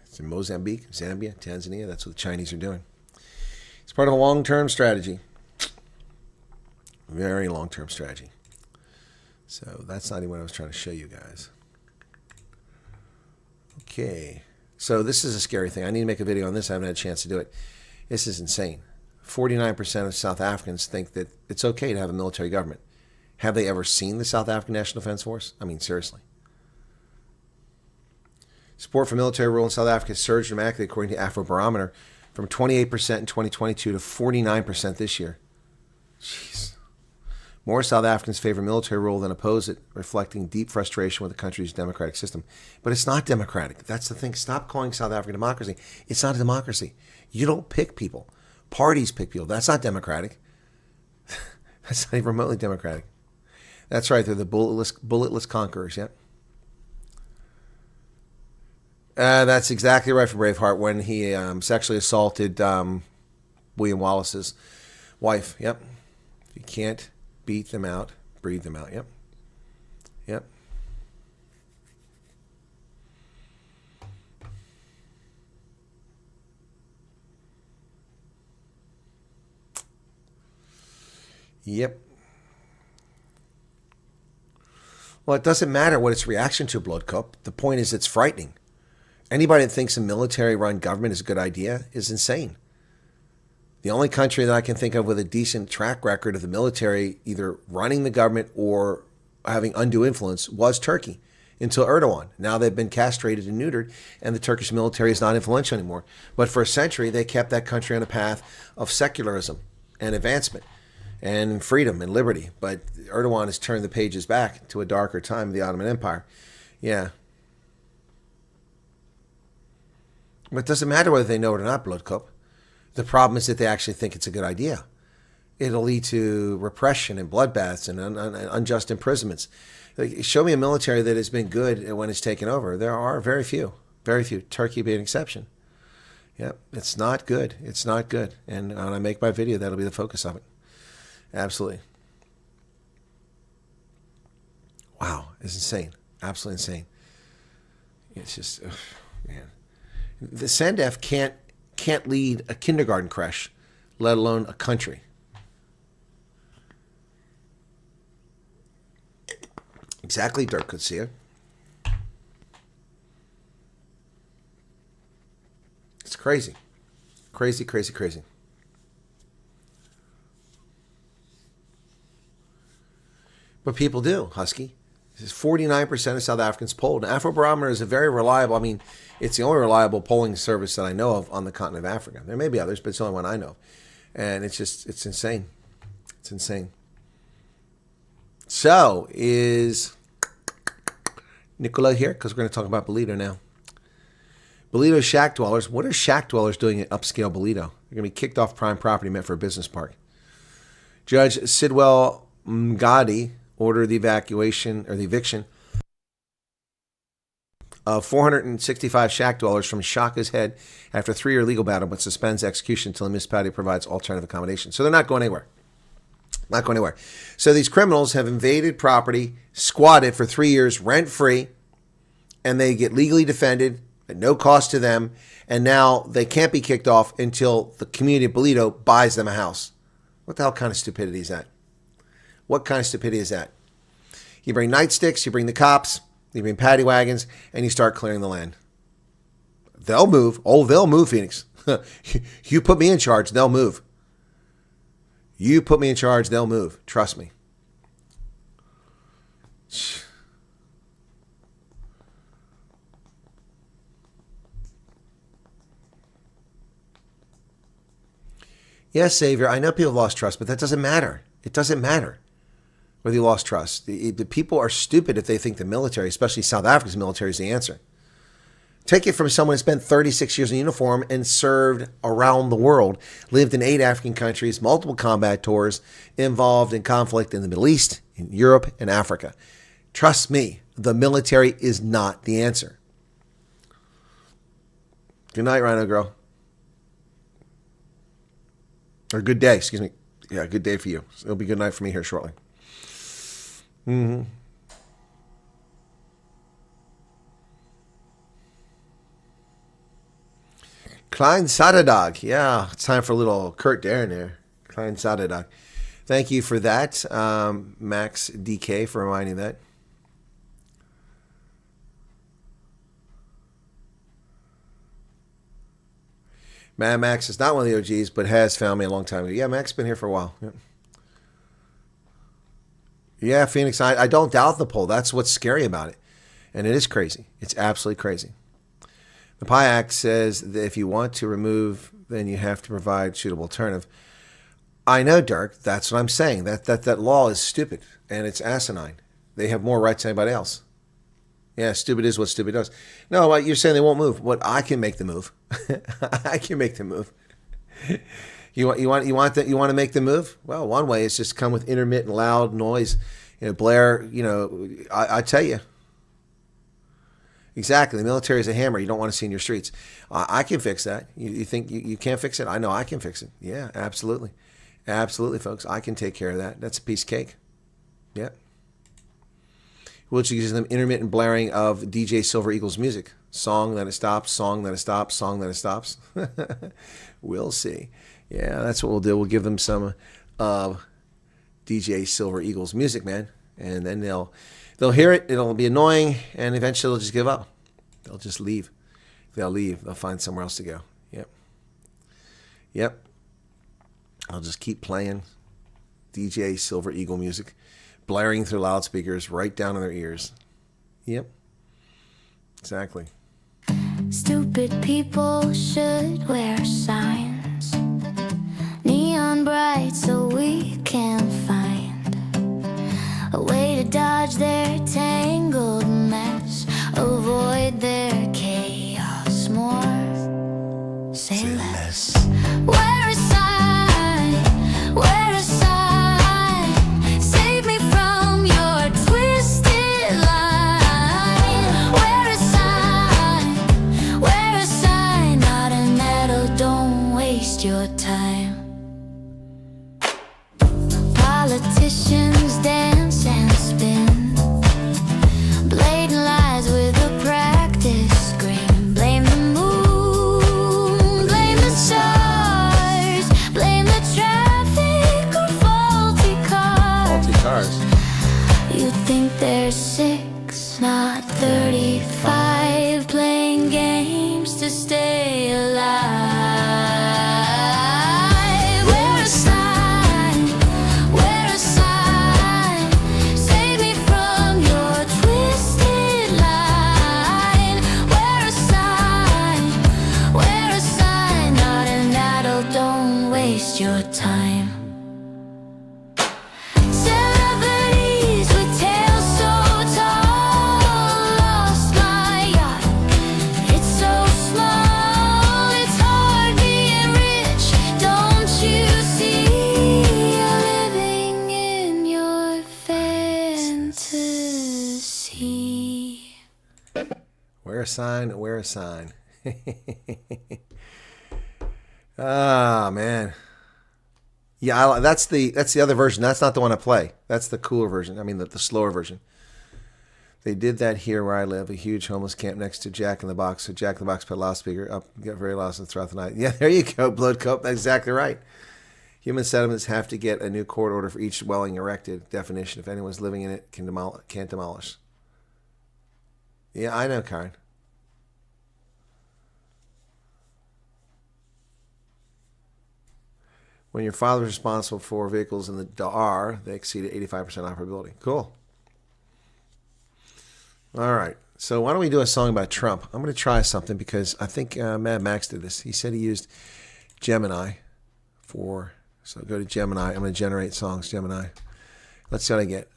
It's in Mozambique, Zambia, Tanzania. That's what the Chinese are doing. It's part of a long-term strategy. Very long-term strategy. So that's not even what I was trying to show you guys. Okay. So this is a scary thing. I need to make a video on this. I haven't had a chance to do it. This is insane. 49% of South Africans think that it's okay to have a military government. Have they ever seen the South African National Defense Force? I mean, seriously. Support for military rule in South Africa surged dramatically, according to Afrobarometer, from 28% in 2022 to 49% this year. Jeez. More South Africans favor military rule than oppose it, reflecting deep frustration with the country's democratic system. But it's not democratic. That's the thing. Stop calling South Africa democracy. It's not a democracy. You don't pick people. Parties pick people. That's not democratic. That's not even remotely democratic. That's right. They're the bulletless conquerors. Yep. That's exactly right for Braveheart when he sexually assaulted William Wallace's wife. Yep. You can't beat them out, breathe them out. Yep. Yep. Yep. Well, it doesn't matter what its reaction to, Blood Cup. The point is it's frightening. Anybody that thinks a military-run government is a good idea is insane. The only country that I can think of with a decent track record of the military either running the government or having undue influence was Turkey until Erdogan. Now they've been castrated and neutered, and the Turkish military is not influential anymore. But for a century, they kept that country on a path of secularism and advancement and freedom and liberty. But Erdogan has turned the pages back to a darker time of the Ottoman Empire. Yeah. But it doesn't matter whether they know it or not, Blood Cup. The problem is that they actually think it's a good idea. It'll lead to repression and bloodbaths and unjust imprisonments. Like, show me a military that has been good when it's taken over. There are very few. Turkey being an exception. Yep, it's not good. It's not good. And when I make my video, that'll be the focus of it. Absolutely. Wow, it's insane. Absolutely insane. It's just, man. The SANDF can't lead a kindergarten creche, let alone a country. Exactly, Dirk could see it. It's crazy. Crazy, crazy, crazy. But people do, Husky. 49% of South Africans polled. And Afrobarometer is a very reliable, I mean, it's the only reliable polling service that I know of on the continent of Africa. There may be others, but it's the only one I know. And it's insane. It's insane. So, is Nicola here? Because we're going to talk about Bolito now. Bolito shack dwellers. What are shack dwellers doing in upscale Bolito? They're going to be kicked off prime property meant for a business park. Judge Sidwell Mgadi ordered the evacuation or the eviction of 465 shack dwellers from Shaka's Head after a 3-year legal battle, but suspends execution until the municipality provides alternative accommodation. So they're not going anywhere. Not going anywhere. So these criminals have invaded property, squatted for 3 years rent-free, and they get legally defended at no cost to them, and now they can't be kicked off until the community of Bolito buys them a house. What the hell kind of stupidity is that? What kind of stupidity is that? You bring nightsticks, you bring the cops, you bring paddy wagons, and you start clearing the land. They'll move. Oh, they'll move, Phoenix. You put me in charge, they'll move. You put me in charge, they'll move. Trust me. Yes, Savior, I know people lost trust, but that doesn't matter. It doesn't matter whether you lost trust. The people are stupid if they think the military, especially South Africa's military, is the answer. Take it from someone who spent 36 years in uniform and served around the world, lived in 8 African countries, multiple combat tours, involved in conflict in the Middle East, in Europe, and Africa. Trust me, the military is not the answer. Good night, Rhino Girl. Or good day, excuse me. Yeah, good day for you. It'll be good night for me here shortly. Klein Sadadog. Yeah, it's time for a little Kurt Darren there. Klein Sadadog. Thank you for that, Max DK, for reminding that. Mad Max is not one of the OGs, but has found me a long time ago. Yeah, Mac's been here for a while. Yeah, Phoenix, I don't doubt the poll. That's what's scary about it. And it is crazy. It's absolutely crazy. The PI Act says that if you want to remove, then you have to provide suitable alternative. I know, Dirk. That's what I'm saying. That law is stupid, and it's asinine. They have more rights than anybody else. Yeah, stupid is what stupid does. No, you're saying they won't move. What, I can make the move. I can make the move. You want to make the move? Well, one way is just come with intermittent loud noise, blare. I tell you. Exactly. The military is a hammer you don't want to see in your streets. I can fix that. You think you can't fix it? I know I can fix it. Yeah, absolutely. Absolutely, folks. I can take care of that. That's a piece of cake. Yeah. Which uses them intermittent blaring of DJ Silver Eagle's music. Song that it stops, song that it stops, song that it stops. We'll see. Yeah, that's what we'll do. We'll give them some DJ Silver Eagle's music, man. And then they'll hear it, it'll be annoying, and eventually they'll just give up. They'll just leave. They'll leave. They'll find somewhere else to go. Yep. I'll just keep playing DJ Silver Eagle music, blaring through loudspeakers right down in their ears. Yep. Exactly. Stupid people should wear signs, neon bright, so we can find a way to dodge their tangled mess, avoid their chaos more. Say less. Wear a sign, wear a sign, save me from your twisted line. Wear a sign, not a metal, don't waste your time. Politicians dance and spin, blatant lies with a practice scream. Blame the moon, blame the stars, blame the traffic or faulty cars. Faulty cars. You think they're 6, not 35, playing games to stay alive. Wear a sign, save me from your twisted line. Wear a sign, not an adult, don't waste your time. Celebrities with tails so tall, lost my yacht. It's so small, it's hard being rich. Don't you see? You're living in your fantasy. Wear a sign, wear a sign. Ah, man. Yeah, that's the other version. That's not the one I play. That's the cooler version. I mean, the slower version. They did that here where I live, a huge homeless camp next to Jack in the Box. So Jack in the Box put a loudspeaker up, get very loud throughout the night. Yeah, there you go, Blood Cope. That's exactly right. Human settlements have to get a new court order for each dwelling erected. Definition: if anyone's living in it, can't demolish. Yeah, I know, Karen. When your father was responsible for vehicles in the DAR, they exceeded 85% operability. Cool. All right. So why don't we do a song about Trump? I'm going to try something because I think Mad Max did this. He said he used Gemini 4. So go to Gemini. I'm going to generate songs, Gemini. Let's see what I get.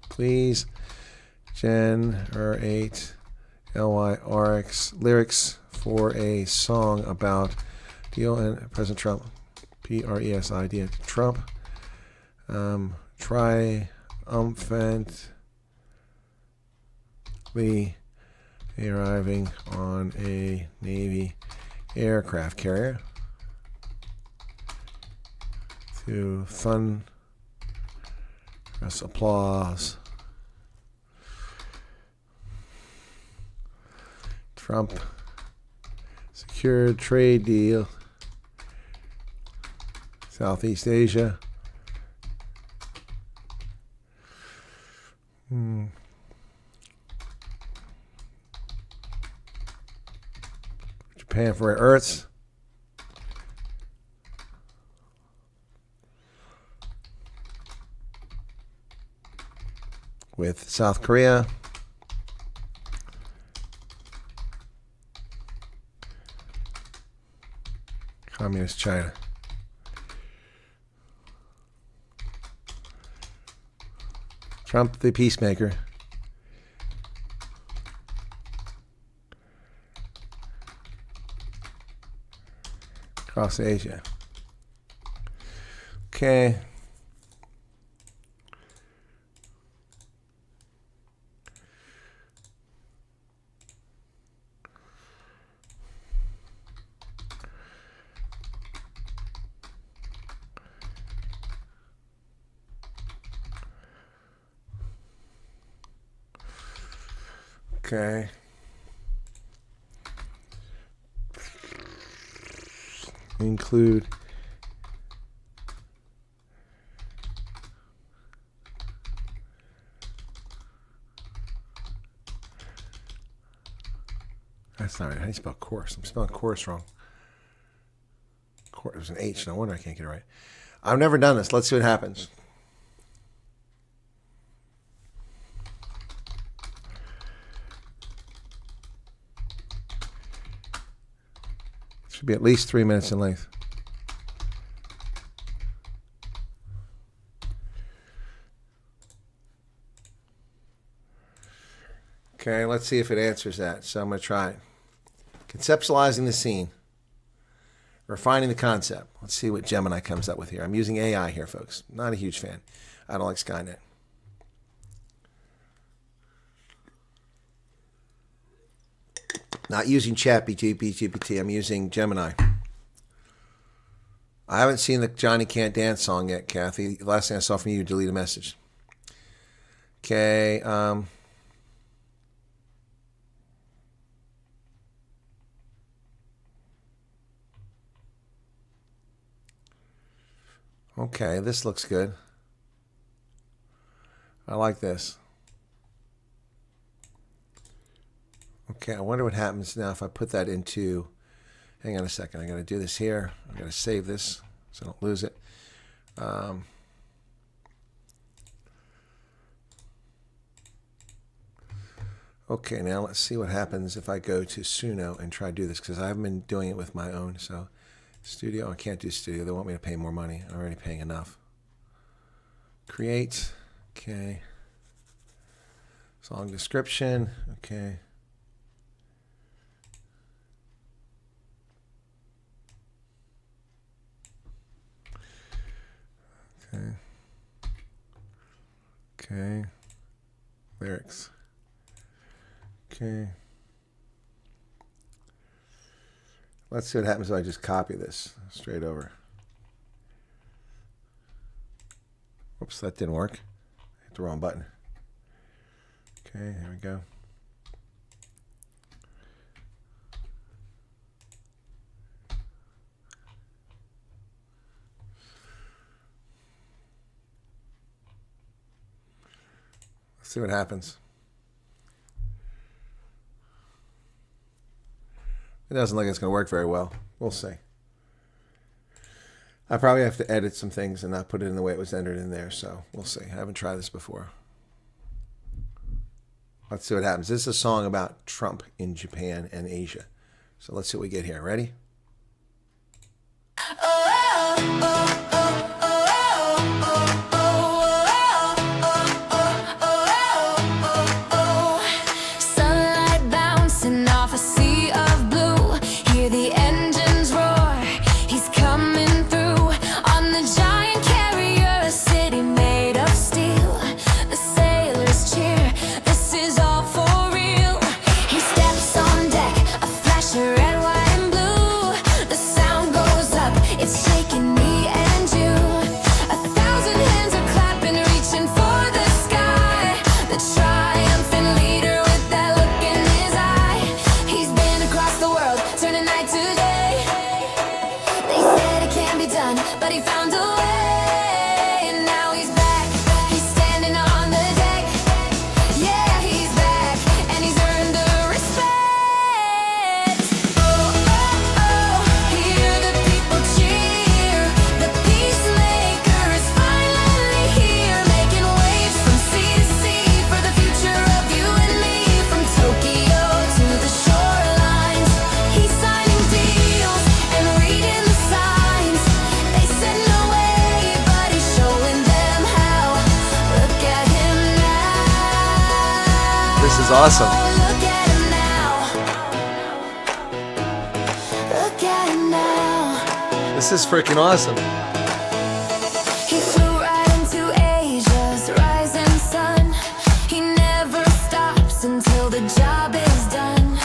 Please generate lyrics for a song about Deal and President Trump. Presid. Trump. Triumphantly arriving on a Navy aircraft carrier to thunderous applause. Trump secured trade deal. Southeast Asia. Japan for Earths. With South Korea. Communist China. Trump the peacemaker. Across Asia. Okay. Okay. Include that's not right. How do you spell course? I'm spelling course wrong. There's an H. No wonder I can't get it right. I've never done this. Let's see what happens. Should be at least 3 minutes in length. Okay, let's see if it answers that. So I'm going to try it. Conceptualizing the scene. Refining the concept. Let's see what Gemini comes up with here. I'm using AI here, folks. Not a huge fan. I don't like Skynet. Not using ChatGPT. I'm using Gemini. I haven't seen the Johnny Can't Dance song yet, Kathy. The last thing I saw from you, delete a message. Okay. Okay, this looks good. I like this. Okay, I wonder what happens now if I put that into... Hang on a second. I got to do this here. I got to save this so I don't lose it. Okay, now let's see what happens if I go to Suno and try to do this, because I haven't been doing it with my own. So Studio, I can't do Studio. They want me to pay more money. I'm already paying enough. Create. Okay. Song description. Okay. Okay. Okay. Lyrics. Okay. Let's see what happens if I just copy this straight over. Oops, that didn't work. I hit the wrong button. Okay, here we go. Let's see what happens. It doesn't look like it's going to work very well. We'll see. I probably have to edit some things and not put it in the way it was entered in there, so we'll see. I haven't tried this before. Let's see what happens. This is a song about Trump in Japan and Asia. So let's see what we get here. Ready? Oh, Sunlight bouncing off a sea of blue. Hear the engines roar. He's coming through on the giant carrier, a city made of steel. The sailors cheer. This is all for real. He steps on deck, a flash of red, white, and blue. The sound goes up. It's shaking me and you. 1,000 hands are clapping, reaching for the sky. The triumphant leader with that look in his eye. He's been across the world, turning night to day. They said it can't be done, but he found a way. And now he's back. He's standing on the deck. Yeah, he's back, and he's earned the respect. Oh, oh, oh, hear the people cheer. The peacemaker is finally here, making waves from sea to sea for the future of you and me. From Tokyo to the shorelines, he's signing deals and reading the signs. They said no way, but he's showing them how. Look at him now. This is awesome. Look at him now. Look at him now. This is freaking awesome. He flew right into Asia's rising sun. He never stops until the job is done.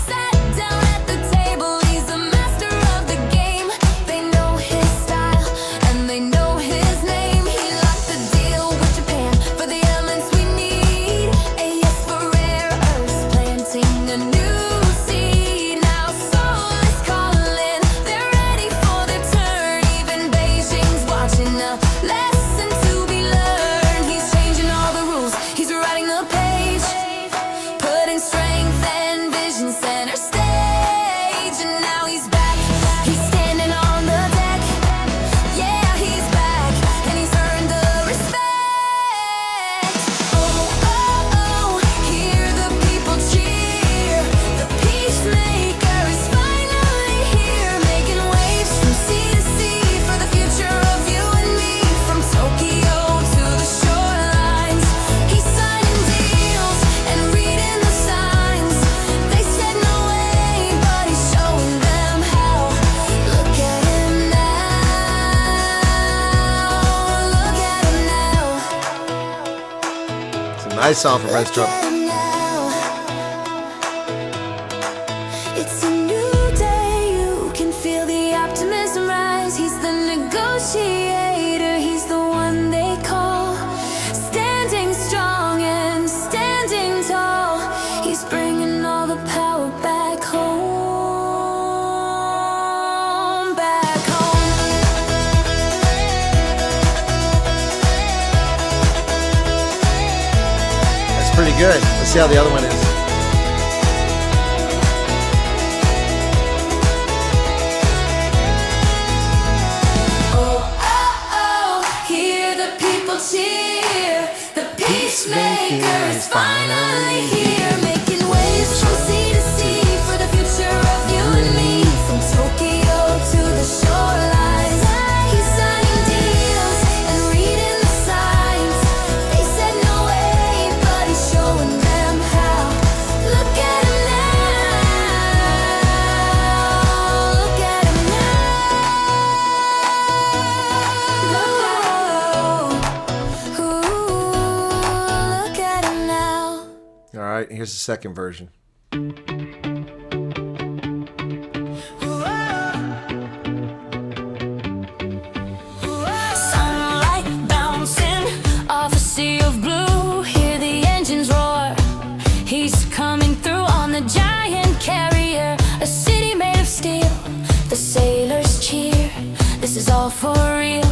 Sat down at the table, he's a master of the game. They know his style and they know his name. He locked the deal with Japan for the elements we need. A yes for rare earths, planting a new seed. Now soul is calling, they're ready for their turn. Even Beijing's watching, a lesson to be learned. He's changing all the rules, he's writing the page, putting strength and vision center stage. And now he's back, he's standing on the deck. Yeah, he's back, and he's earned the respect. Oh, oh, oh, hear the people cheer. The peacemaker is finally here, making waves from sea to sea for the future of you and me. From Tokyo to the shorelines, he's signing deals and reading the signs. They said no way, but he's showing them how. Look at him now. Look at him now. It's a nice song for Red Drum. Look at him now. It's a new day, you can feel the optimism rise. He's the negotiator, he's the one they call. Standing strong and standing tall, he's bringing all the power back home. Back home. That's pretty good. Let's see how the other one is. Oh, oh, oh, hear the people cheer. The peacemaker is finally here, making waves from sea to sea for the future of you and me. From Tokyo to the shorelines, he's signing deals and reading the signs. They said no way, but he's showing them how. Look at him now. Look at him now. Ooh, look at him now. All right, here's the second version. Sunlight bouncing off a sea of blue. Hear the engines roar. He's coming through on the giant carrier, a city made of steel. The sailors cheer. This is all for real.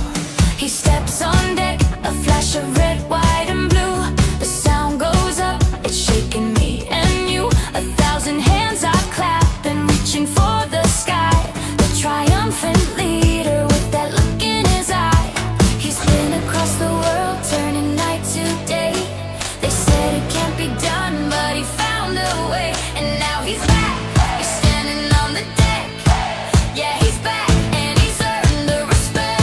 He steps on deck, a flash of red, white, and blue. The sound goes up, it's shaking me and you. 1,000 hands are clapping, reaching for the sky. The triumphant leader with that look in his eye. He's been across the world, turning night to day. They said it can't be done, but he found a way. And now he's back, he's standing on the deck. Yeah, he's back, and he's earned the respect.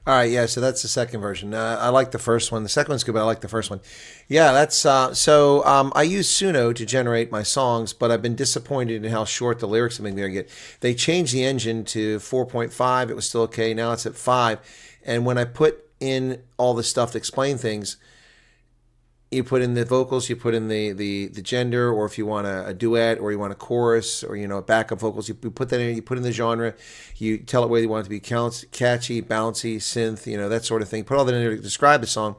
All right, yeah, so that's the second version. I like the first one. The second one's good, but I like the first one. Yeah, that's I use Suno to generate my songs, but I've been disappointed in how short the lyrics have been going to get. They changed the engine to 4.5. It was still okay. Now it's at 5. And when I put in all the stuff to explain things, you put in the vocals, you put in the gender, or if you want a duet, or you want a chorus, or backup vocals, you put that in. You put in the genre, you tell it whether you want it to be catchy, bouncy, synth, that sort of thing. Put all that in there to describe the song.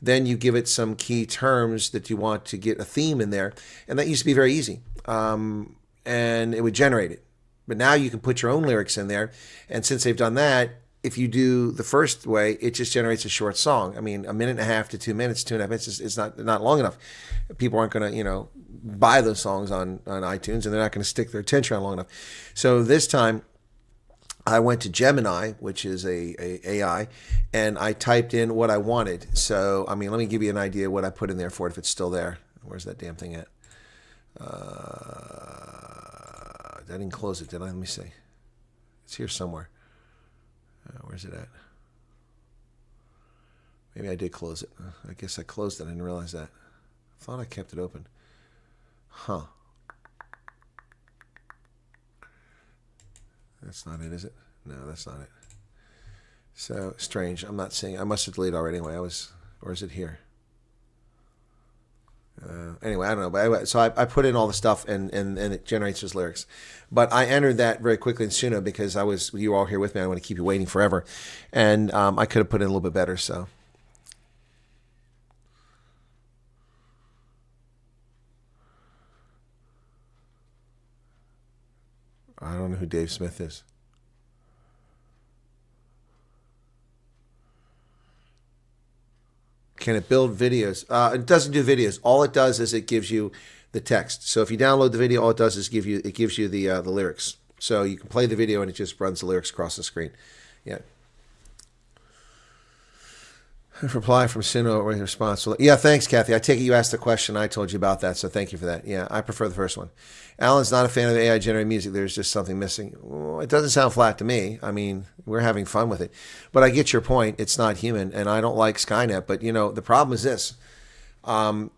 Then you give it some key terms that you want to get a theme in there, and that used to be very easy, and it would generate it. But now you can put your own lyrics in there, and since they've done that, if you do the first way, it just generates a short song. I mean, 1.5 to 2 minutes, 2.5 minutes, it's not long enough. People aren't going to, buy those songs on iTunes, and they're not going to stick their attention on long enough. So this time, I went to Gemini, which is a AI, and I typed in what I wanted. So, I mean, let me give you an idea of what I put in there for it, if it's still there. Where's that damn thing at? I didn't close it, did I? Let me see. It's here somewhere. Where's it at? Maybe I did close it. I guess I closed it. I didn't realize that. I thought I kept it open. Huh. That's not it, is it? No, that's not it. So strange. I'm not seeing. I must have deleted already anyway. Or is it here? Anyway, I don't know. But anyway, so I put in all the stuff and it generates his lyrics. But I entered that very quickly in Suno because you were all here with me. I don't want to keep you waiting forever. And I could have put in a little bit better. So. I don't know who Dave Smith is. Can it build videos? It doesn't do videos. All it does is it gives you the text. So if you download the video, all it does is gives you the lyrics. So you can play the video and it just runs the lyrics across the screen. Yeah. Reply from Suno with response. Yeah, thanks, Kathy. I take it you asked the question. I told you about that, so thank you for that. Yeah, I prefer the first one. Alan's not a fan of AI generated music. There's just something missing. Well, it doesn't sound flat to me. I mean, we're having fun with it. But I get your point. It's not human, and I don't like Skynet. But, the problem is this.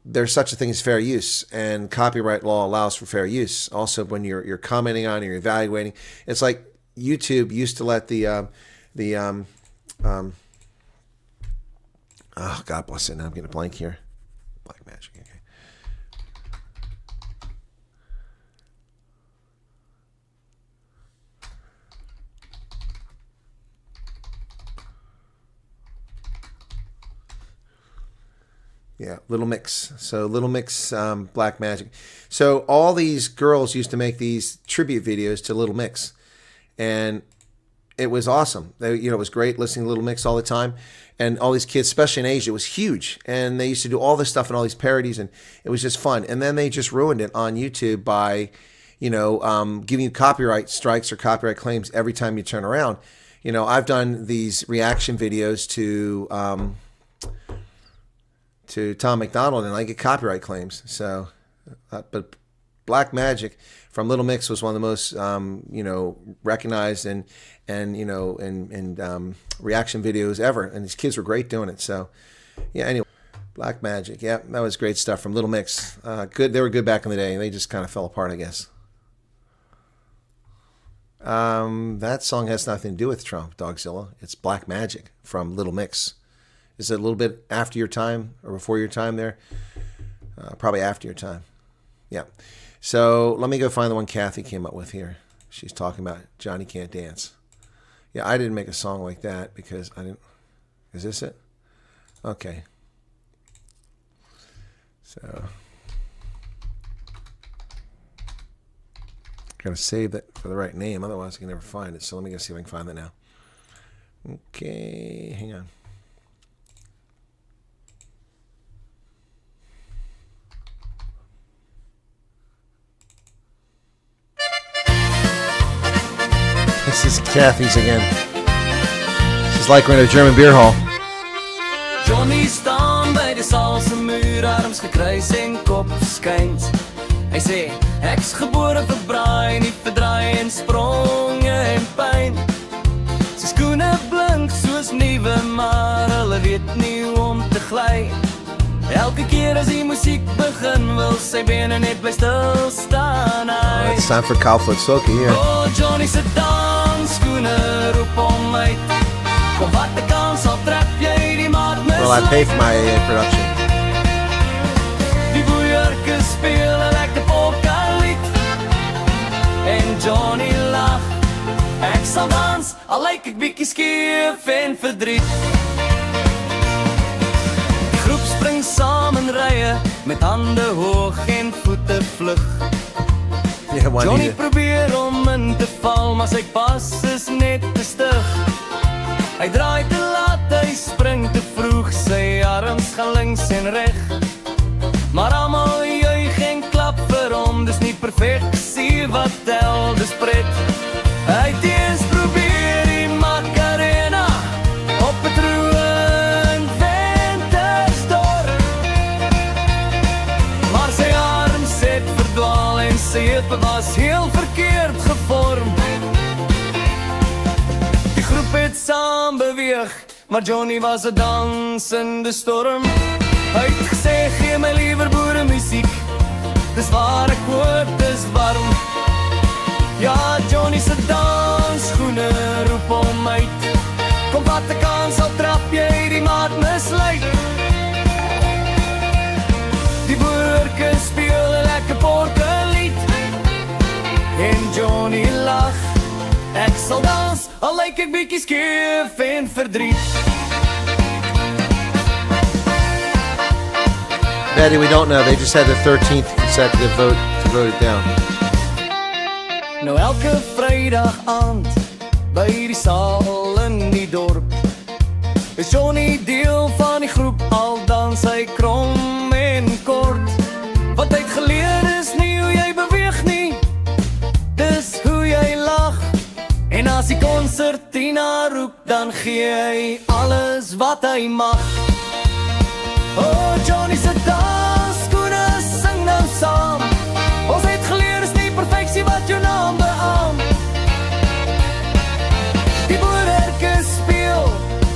There's such a thing as fair use, and copyright law allows for fair use. Also, when you're commenting on it, you're evaluating. It's like YouTube used to let oh, God bless it. Now I'm getting a blank here. Black magic. Okay. Yeah, Little Mix. So Little Mix, Black Magic. So all these girls used to make these tribute videos to Little Mix. And it was awesome. It was great listening to Little Mix all the time. And all these kids, especially in Asia, it was huge. And they used to do all this stuff and all these parodies, and it was just fun. And then they just ruined it on YouTube by, giving you copyright strikes or copyright claims every time you turn around. I've done these reaction videos to Tom McDonald, and I get copyright claims. So, but Black Magic from Little Mix was one of the most, recognized and reaction videos ever. And these kids were great doing it. So, yeah, anyway, Black Magic. Yeah, that was great stuff from Little Mix. Good. They were good back in the day. They just kind of fell apart, I guess. That song has nothing to do with Trump, Dogzilla. It's Black Magic from Little Mix. Is it a little bit after your time or before your time there? Probably after your time. Yeah. So let me go find the one Kathy came up with here. She's talking about Johnny Can't Dance. Yeah, I didn't make a song like that because I didn't. Is this it? Okay. So gotta save that for the right name, otherwise I can never find it. So let me go see if I can find that now. Okay, hang on. This is Kathy's again. She's like we're in a German beer hall. Johnny staan by die saal se muur, arms gekruis en kop skuins. Hy sê, ek's gebore vir braai, nie vir draai en spronge en pyn. Sy skoene blink soos nuwe, weet nie hoe om te gly. Elke keer as die musiek begin, wil sy bene net bly stil staan. It's time for Cowfoot Soca here. Oh, Johnny se dansskoene roep hom uit. Kom wat 'n kans al trap jy die maat misleid. Well, I pay for my production. Die boeierke speel 'n lekker polka lied. En Johnny lag. Ek sal dans, al lyk ek bietjie skeef en verdriet. Die groep spring saam in rye, met hande hoog en voete vlug. Yeah, Johnny Juanita. probeer om in te val, maar sy pas is net te stug. Hy draai te laat, hy spring te vroeg, sy arms gaan links en reg. Maar almal juig en klap vir hom, dis nie perfeksie wat tel, dis pret. Hy het eens probeer die Macarena op 'n troon ventersdorp, maar sy arms het verdwaal en sy heupe was heel verkeerd gevorm. Die groep het saam beweeg, maar Johnny was 'n dansende storm. Hy het gesê, gee my liewer boeremusiek, dis waar ek hoor, dis warm. Ja, Johnny se dansskoene roep hom uit. Kom wat 'n kans al trap jy die maat misleid. Die boerke speel 'n lekker polka-lied. En Johnny lag. Ek sal dans, al lyk ek bietjie skeef en verdriet. Betty, we don't know. They just had the 13th consecutive vote to vote it down. Nou elke Vrydag aand by die saal in die dorp is Johnny deel van die groep, al dans hy krom en kort. Wat hy het geleer is nie hoe jy beweeg nie, dis hoe jy lag. En as die konsertina roep, dan gee hy alles wat hy mag. Oh, Johnny se dansskoene sing nou saam. Ons het geleer is nie perfeksie wat jou naam beaam. Die boerke speel,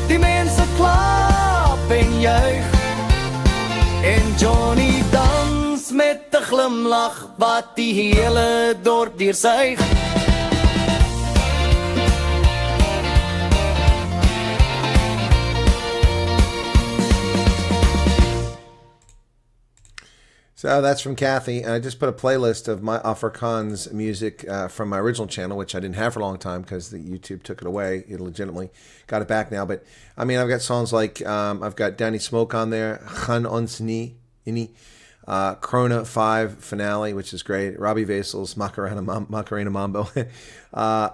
die mense klap en juig. En Johnny dans met 'n glimlag wat die hele dorp deursuig. So that's from Kathy. And I just put a playlist of my Afrikaans music from my original channel, which I didn't have for a long time because the YouTube took it away. It legitimately got it back now. But I mean, I've got songs like I've got Danny Smoke on there, Gaan ons nie, Krona 5 Finale, which is great. Robbie Vasel's Macarena Mambo,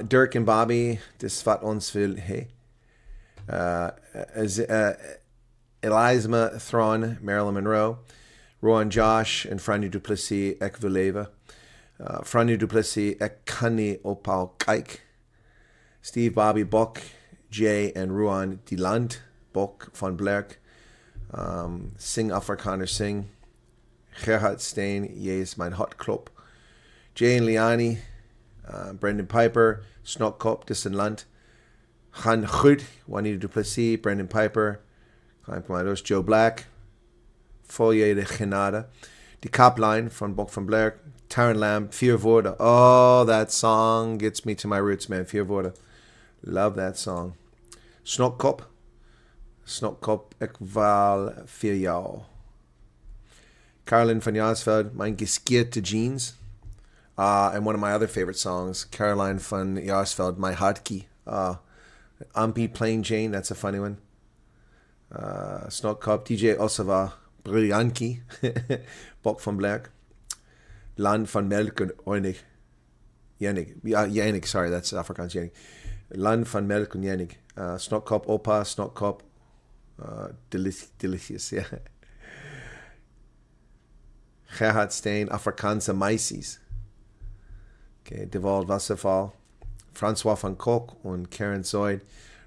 Dirk and Bobby, Dis wat ons wil hê. Elisma Thron, Marilyn Monroe. Rowan Josh and Franny Duplessis, Ek wil lewe. Franny Duplessis, Ek kan nie ophou kyk. Steve Bobby Bok, Jay and Ruan die Land, Bok van Blerk. Sing Afrikaner Sing. Gerhard Steen, Jy is mijn hotklop. Jay and Liani, Brendan Piper, Snokkop, Dis in Land. Gaan goed, Juanita Duplessis, Brendan Piper. Klein Commandos, Joe Black. Folie de Genade. Die Kapline van Bok van Blerk. Taran Lamb, Vier Woorden. Oh, that song gets me to my roots, man. Vier Woorden. Love that song. Snokkop. Snokkop, ek wil vir jou. Caroline van Jaarsveld, Mijn Geskeerde Jeans. And one of my other favorite songs, Caroline van Jaarsveld, My Hartkie. Ampi Plain Jane, that's a funny one. Snokkop, DJ Osava. Briljanki, Bok van Blerk, Land van Melk en Honig, Jenig, sorry, that's Afrikaans, Jenig. Land van Melk en Jenig, Snokkop, Opa, Snokkop, delicious, yeah. Gerhard Steen, Afrikaanse Meisies. Okay, Dewald Wasserfall, François van Kok und Karen Zoid,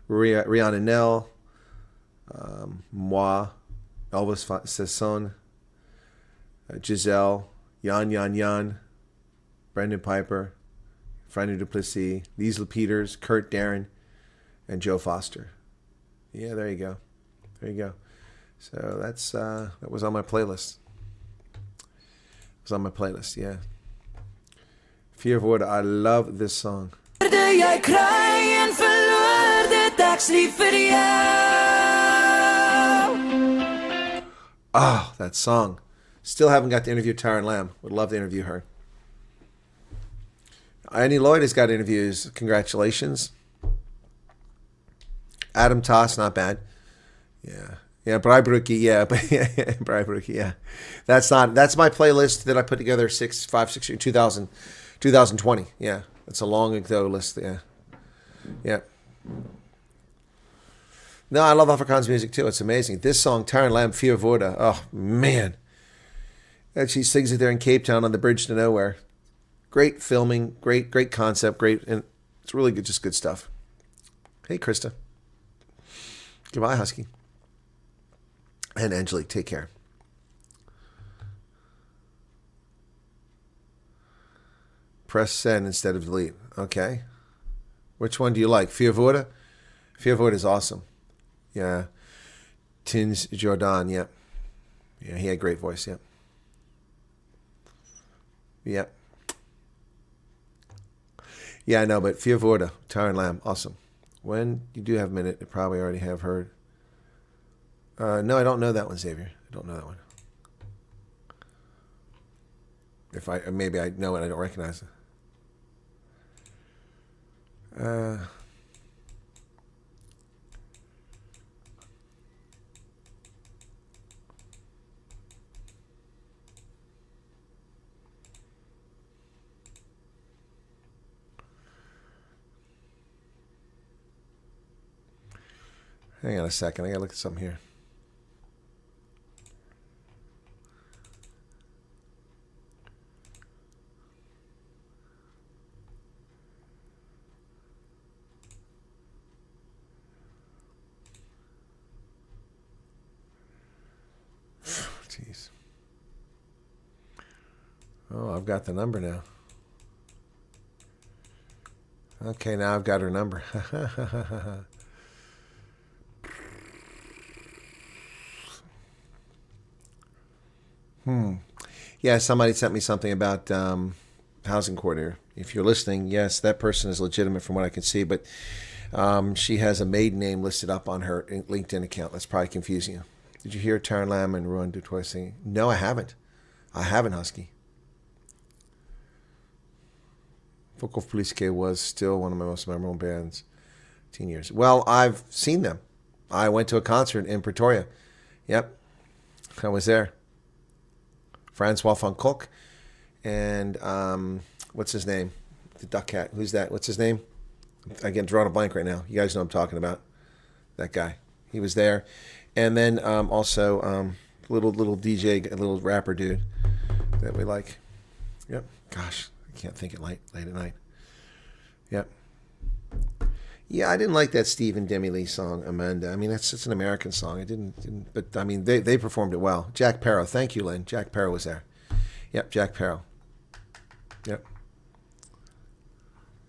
Rihanna Nell, Moi, Elvis Sasson, Giselle, Jan, Brendan Piper, Franny Duplessis, Liesl Peters, Kurt Darren, and Joe Foster. Yeah, there you go. There you go. So that's that was on my playlist. It was on my playlist, yeah. Fear of Water. I love this song. Oh, that song. Still haven't got to interview Tara Lamb. Would love to interview her. Annie Lloyd has got interviews. Congratulations. Adam Toss, not bad. Yeah. Yeah, Breibrücke, yeah. Breibrücke, yeah. That's my playlist that I put together 2020. Yeah. That's a long ago list, yeah. Yeah. No, I love Afrikaans music too. It's amazing. This song, Tara Lamb, Fear Woorde. Oh, man. And she sings it there in Cape Town on the bridge to nowhere. Great filming, great concept, and it's really good, just good stuff. Hey, Krista. Goodbye, Husky. And Angelique, take care. Press send instead of delete. Okay. Which one do you like? Fear Woorde? Fear Woorde is awesome. Yeah. Tins Jordan, yep. Yeah, he had a great voice, yep. Yep. Yeah, I know, but Fear Woorde, Tara Lamb, awesome. When you do have a minute, you probably already have heard. No, I don't know that one, Xavier. I don't know that one. Maybe I know it, I don't recognize it. Hang on a second. I gotta look at something here. Jeez. Oh, I've got the number now. Okay, now I've got her number. Yeah, somebody sent me something about housing coordinator. If you're listening, yes, that person is legitimate from what I can see, but she has a maiden name listed up on her LinkedIn account. That's probably confusing you. Did you hear Tara Lamb and Ruan Dutoy singing? No, I haven't. I haven't, Husky. Fokol Poliske was still one of my most memorable bands. 10 years. Well, I've seen them. I went to a concert in Pretoria. Yep. I was there. Francois van Kolk and what's his name? The duck cat. Who's that? What's his name? I get drawn a blank right now. You guys know what I'm talking about. That guy. He was there. And then also little DJ, a little rapper dude that we like. Yep. Gosh, I can't think it late at night. Yep. Yeah, I didn't like that Steve and Demi Lee song, Amanda. I mean, it's an American song. I didn't, but I mean, they performed it well. Jack Parrow, thank you, Lynn. Jack Parrow was there. Yep, Jack Parrow. Yep.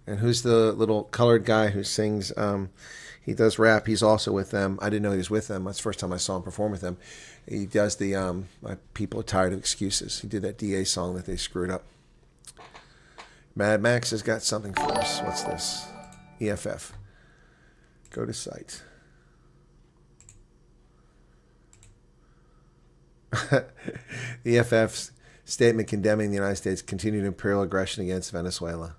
And who's the little colored guy who sings? He does rap. He's also with them. I didn't know he was with them. That's the first time I saw him perform with them. He does the My People Are Tired of Excuses. He did that DA song that they screwed up. Mad Max has got something for us. What's this? EFF. Go to site. EFF's statement condemning the United States' continued imperial aggression against Venezuela.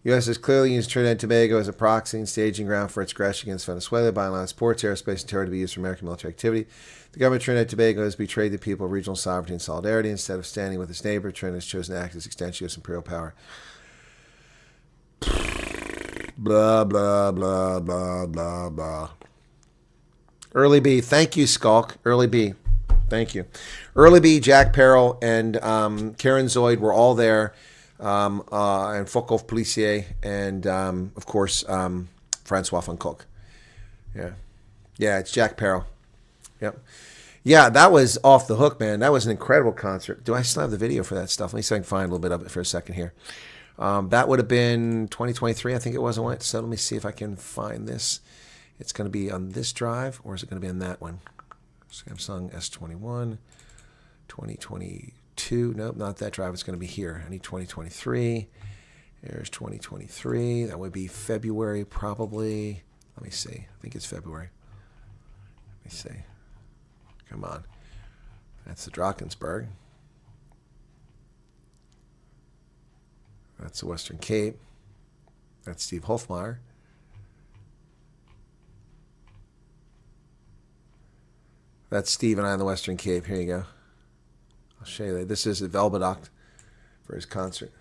U.S. has clearly used Trinidad and Tobago as a proxy and staging ground for its aggression against Venezuela by allowing ports, airspace, and territory to be used for American military activity. The government of Trinidad and Tobago has betrayed the people of regional sovereignty and solidarity. Instead of standing with its neighbor, Trinidad has chosen to act as extension of U.S. imperial power. Blah, blah, blah, blah, blah, blah. Early B. Thank you, Skulk. Early B. Thank you. Early B, Jack Parrow, and Karen Zoid were all there. And Fokol Police, and of course, Francois van Kolk. Yeah. Yeah, it's Jack Parrow. Yep. Yeah, that was off the hook, man. That was an incredible concert. Do I still have the video for that stuff? Let me see if I can find a little bit of it for a second here. That would have been 2023, I think it was. So let me see if I can find this It's going to be on this drive, or is it going to be on that one? Samsung S21, 2022. Nope, not that drive. It's going to be here. I need 2023. There's 2023. That would be February, probably. Let me see. I think it's February. Let me see. Come on. That's the Drakensberg. That's the Western Cape. That's Steve Hofmeyer. That's Steve and I on the Western Cape. Here you go. I'll show you that. This is at Velbedocht for his concert.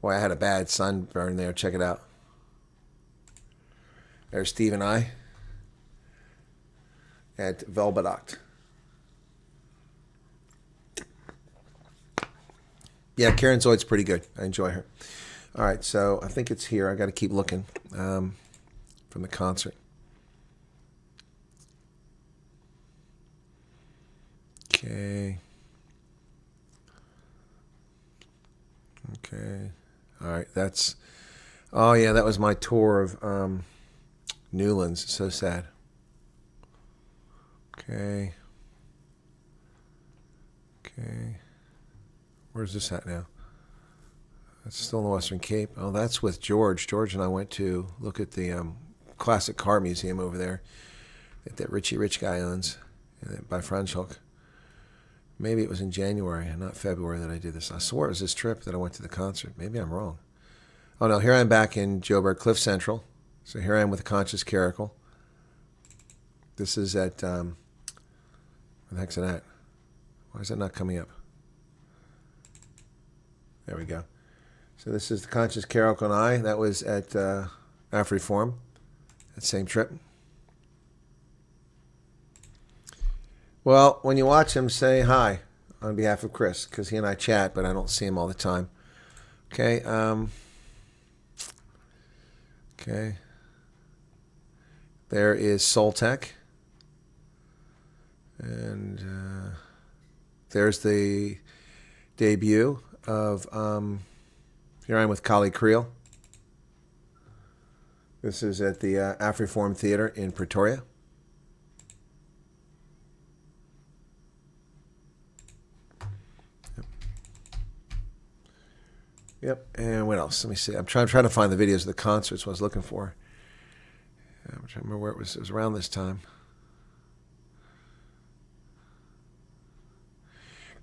Boy, I had a bad sunburn there. Check it out. There's Steve and I at Velbedocht. Yeah, Karen Zoid's pretty good. I enjoy her. All right, so I think it's here. I got to keep looking from the concert. Okay. Okay. All right, that's... Oh, yeah, that was my tour of Newlands. So sad. Okay. Okay. Where's this at now? That's still in the Western Cape. Oh, that's with George. George and I went to look at the classic car museum over there that Richie Rich guy owns by Franschhoek. Maybe it was in January and not February that I did this. I swore it was this trip that I went to the concert. Maybe I'm wrong. Oh, no, here I'm back in Joburg, Cliff Central. So here I am with the Conscious Caracal. This is at, where the heck's it at? Why is that not coming up? There we go. So this is the Conscious Caracal and I. That was at AfriForum, that same trip. Well, when you watch him, say hi on behalf of Chris, because he and I chat, but I don't see him all the time. Okay. Okay. There is Soltech. And there's the debut of, here I am with Kali Creel. This is at the AfriForum Theater in Pretoria. Yep, and what else? Let me see. I'm trying to find the videos of the concerts I was looking for. I'm trying to remember where it was. It was around this time.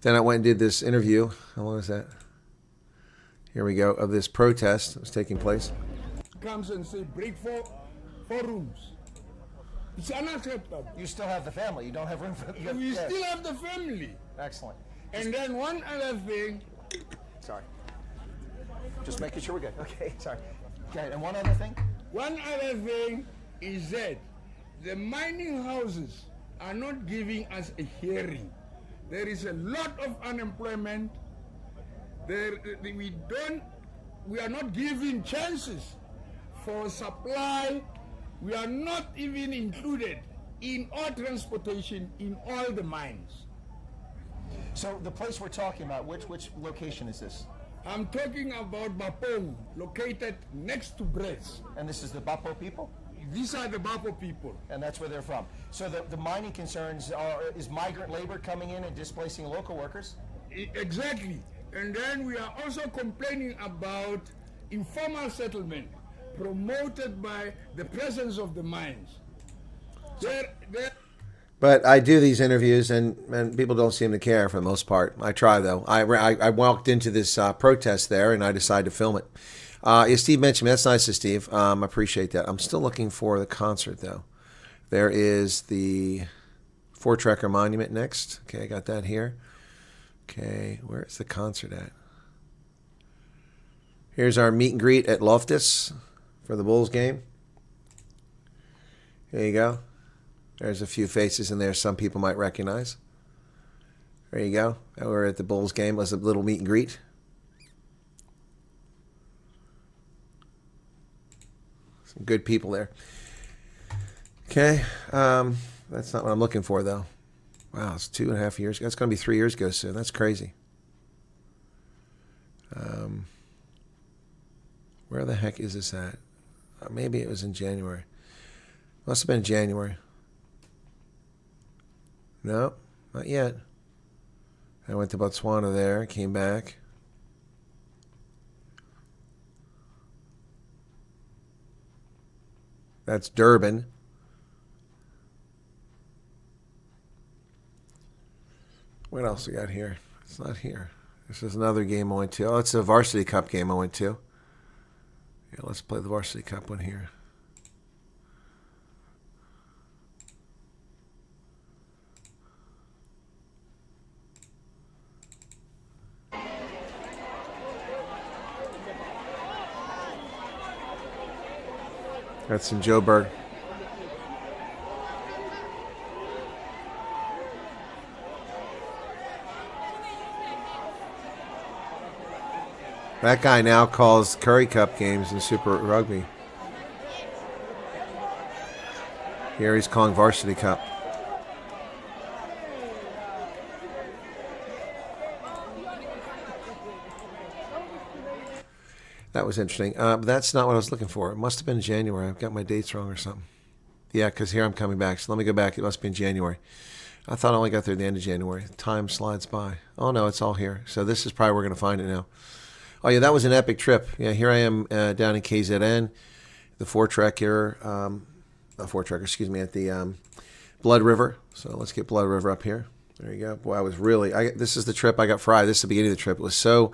Then I went and did this interview. How long was that? Here we go, of this protest that was taking place. Comes and say, break four rooms. It's unacceptable. You still have the family. You don't have room for... We still have the family. Excellent. And then one other thing. Sorry. Just making sure we're good. Okay, sorry. Okay, and one other thing? One other thing is that the mining houses are not giving us a hearing. There is a lot of unemployment. We are not giving chances for supply. We are not even included in all transportation in all the mines. So the place we're talking about, which location is this? I'm talking about Bapong, located next to Brest. And this is the Bapo people? These are the Bapo people. And that's where they're from. So the mining concerns is migrant labor coming in and displacing local workers? Exactly. And then we are also complaining about informal settlement promoted by the presence of the mines. But I do these interviews, and people don't seem to care for the most part. I try, though. I walked into this protest there, and I decided to film it. Yeah, Steve mentioned me. That's nice of Steve. I appreciate that. I'm still looking for the concert, though. There is the Voortrekker Monument next. Okay, I got that here. Okay, where is the concert at? Here's our meet and greet at Loftus for the Bulls game. There you go. There's a few faces in there some people might recognize. There you go. We're at the Bulls game. It was a little meet and greet. Some good people there. Okay. That's not what I'm looking for, though. Wow, it's 2.5 years ago. It's going to be 3 years ago soon. That's crazy. Where the heck is this at? Maybe it was in January. Must have been January. No, not yet. I went to Botswana there, came back. That's Durban. What else we got here? It's not here. This is another game I went to. Oh, it's a varsity cup game I went to. Yeah, let's play the varsity cup one here. That's in Joburg. That guy now calls Curry Cup games in Super Rugby. Here he's calling Varsity Cup. That was interesting. But that's not what I was looking for. It must have been January. I've got my dates wrong or something. Yeah, because here I'm coming back. So let me go back. It must be in January. I thought I only got there at the end of January. Time slides by. Oh, no, it's all here. So this is probably where we're going to find it now. Oh, yeah, that was an epic trip. Yeah, here I am down in KZN, the four-track here. Not four-track, excuse me, at the Blood River. So let's get Blood River up here. There you go. Boy, I was really... this is the trip I got fried. This is the beginning of the trip. It was so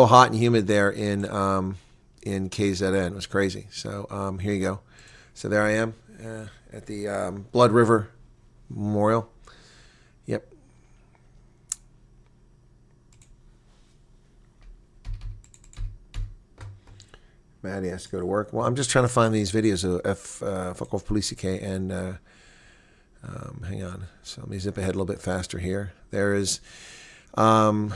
hot and humid there in KZN. It was crazy. So here you go. So there I am at the Blood River Memorial. Yep. Maddie has to go to work. Well, I'm just trying to find these videos of Fuck Off Politique and hang on. So let me zip ahead a little bit faster here. There is Issan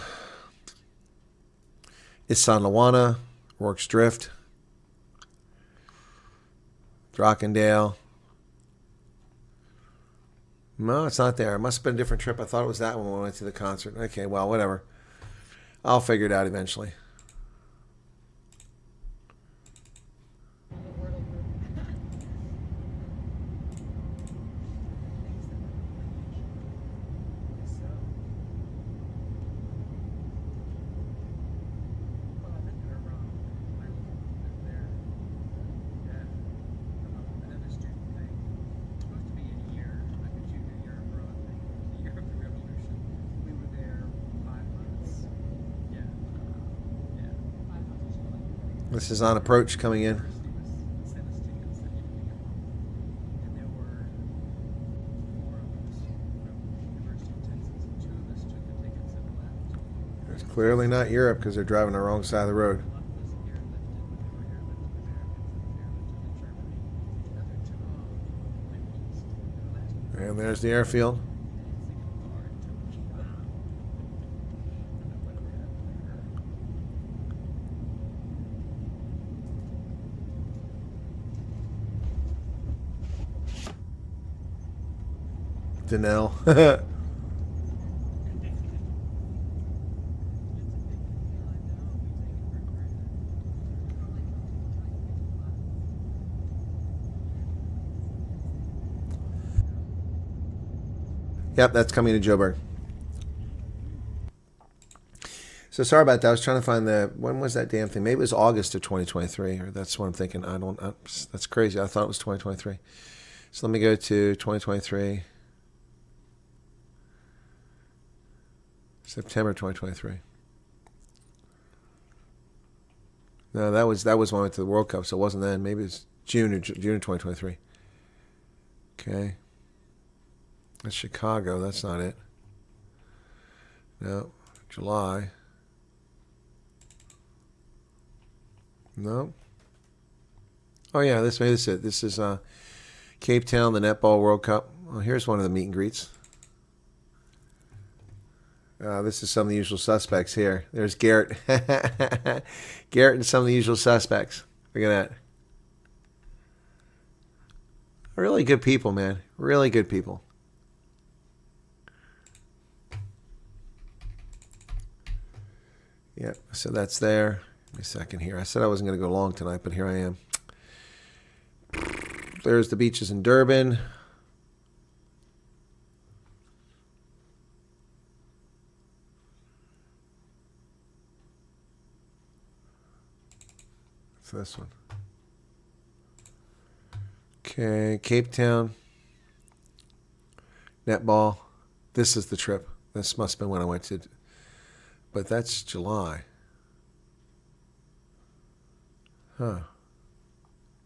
Lawana, Rourke's Drift, Drakendale. No, it's not there. It must have been a different trip. I thought it was that one when we went to the concert. Okay, well, whatever. I'll figure it out eventually. This is on approach coming in. It's clearly not Europe because they're driving the wrong side of the road. And there's the airfield. Danelle. Yep, that's coming to Joburg. So sorry about that. I was trying to find when was that damn thing? Maybe it was August of 2023, or that's what I'm thinking. That's crazy. I thought it was 2023. So let me go to 2023. September 2023. No, that was when I went to the World Cup, so it wasn't then. Maybe it's June of 2023. Okay. That's Chicago. That's not it. No. July. No. Oh yeah, maybe this is it. This is Cape Town, the Netball World Cup. Well, here's one of the meet and greets. This is some of the usual suspects here. There's Garrett. Garrett and some of the usual suspects. Look at that. Really good people, man. Really good people. Yep, so that's there. Give me a second here. I said I wasn't going to go long tonight, but here I am. There's the beaches in Durban. What's this one? Okay, Cape Town. Netball. This is the trip. This must have been when I went to, but that's July. Huh.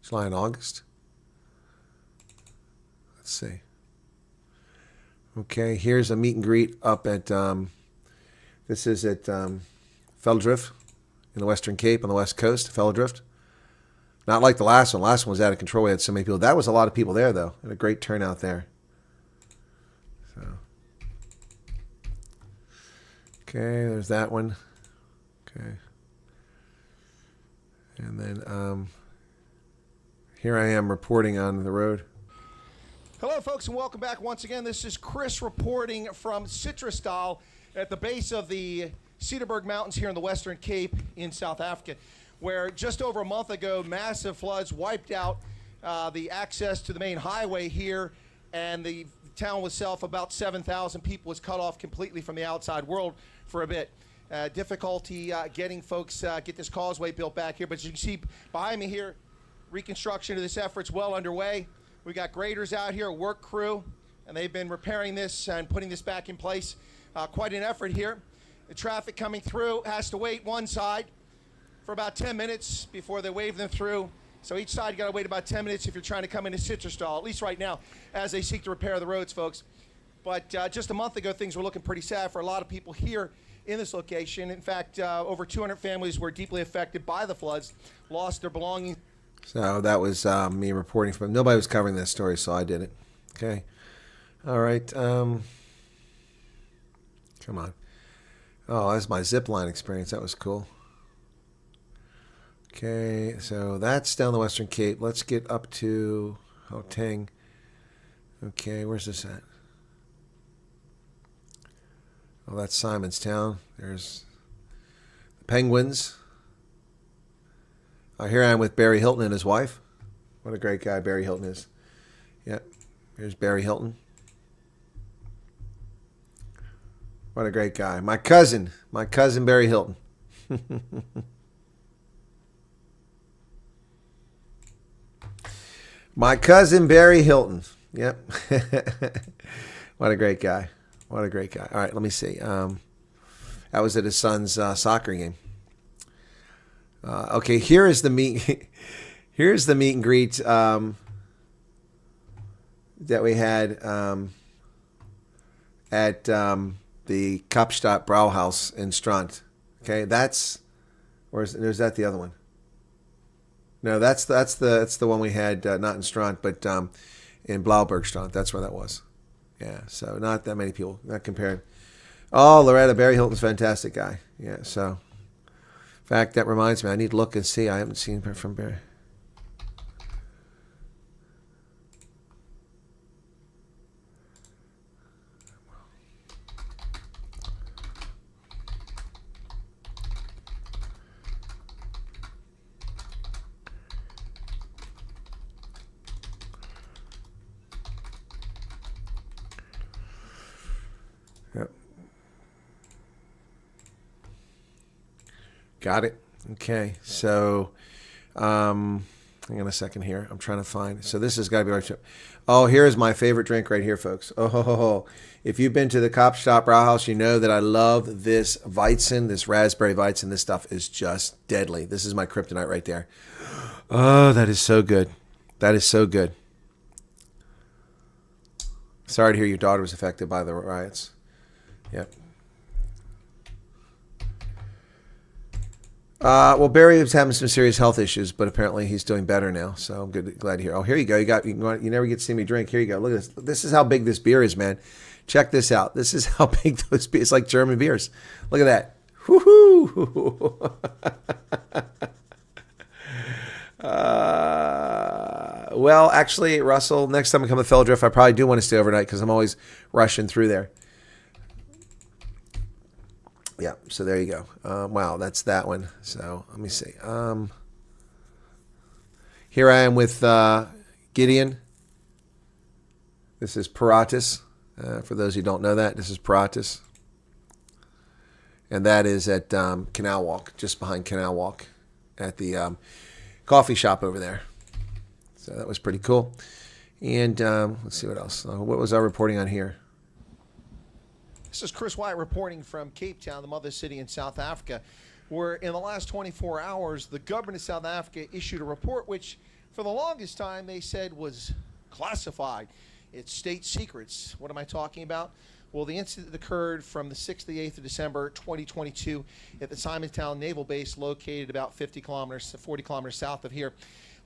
July and August. Let's see. Okay, here's a meet and greet up at, this is at Veldrift in the Western Cape on the West Coast, Veldrift. Not like the last one. Last one was out of control. We had so many people. That was a lot of people there, though, and a great turnout there. So, okay, there's that one. Okay. And then here I am reporting on the road. Hello, folks, and welcome back once again. This is Chris reporting from Citrusdal at the base of the Cederberg Mountains here in the Western Cape in South Africa, where just over a month ago, massive floods wiped out the access to the main highway here, and the town itself, about 7,000 people, was cut off completely from the outside world for a bit. Difficulty getting folks, get this causeway built back here, but as you can see behind me here, reconstruction of this effort's well underway. We got graders out here, a work crew, and they've been repairing this and putting this back in place. Quite an effort here. The traffic coming through has to wait one side for about 10 minutes before they wave them through. So each side you got to wait about 10 minutes if you're trying to come into Citrusdal, at least right now, as they seek to repair the roads, folks. But just a month ago, things were looking pretty sad for a lot of people here in this location. In fact, over 200 families were deeply affected by the floods, lost their belongings. So that was me reporting from. Nobody was covering that story, so I did it. Okay. All right. Come on. Oh, that's my zip line experience. That was cool. Okay, so that's down the Western Cape. Let's get up to Gauteng. Okay, where's this at? Oh, that's Simonstown. There's the Penguins. Here I am with Barry Hilton and his wife. What a great guy Barry Hilton is. Yep, here's Barry Hilton. What a great guy. My cousin Barry Hilton. My cousin Barry Hilton. Yep. What a great guy. What a great guy. All right, let me see. That was at his son's soccer game. Okay, here is the meet. Here's the meet and greet that we had at the Kapstadt Brauhaus in Strand. Okay, there's that the other one. No, that's the one we had not in Strand, but in Blaubergstrand. That's where that was. Yeah, so not that many people. Not compared. Oh, Loretta, Barry Hilton's a fantastic guy. Yeah, so. In fact, that reminds me, I need to look and see. I haven't seen her from Barry. Yep. Got it. Okay. So, hang on a second here. I'm trying to find. So this has got to be right. Oh, here's my favorite drink right here, folks. Oh, if you've been to the Kapstadt Brauhaus, you know that I love this Weizen, this raspberry Weizen. This stuff is just deadly. This is my kryptonite right there. Oh, that is so good. That is so good. Sorry to hear your daughter was affected by the riots. Yep. Well, Barry was having some serious health issues, but apparently he's doing better now. So I'm glad to hear. Oh, here you go. You never get to see me drink. Here you go. Look at this. This is how big this beer is, man. Check this out. This is how big those beers. It's like German beers. Look at that. Woohoo! Well, actually, Russell, next time I come to Veldrift, I probably do want to stay overnight because I'm always rushing through there. Yeah, so there you go. Wow, that's that one. So let me see. Here I am with Gideon. This is Paratus. For those who don't know that, this is Paratus. And that is at Canal Walk, just behind Canal Walk, at the coffee shop over there. So that was pretty cool. And let's see what else. What was our reporting on here? This is Chris Wyatt reporting from Cape Town, the mother city in South Africa, where in the last 24 hours, the government of South Africa issued a report which, for the longest time, they said was classified. It's state secrets. What am I talking about? Well, the incident occurred from the 6th to the 8th of December 2022 at the Simonstown Naval Base, located about 40 kilometers south of here,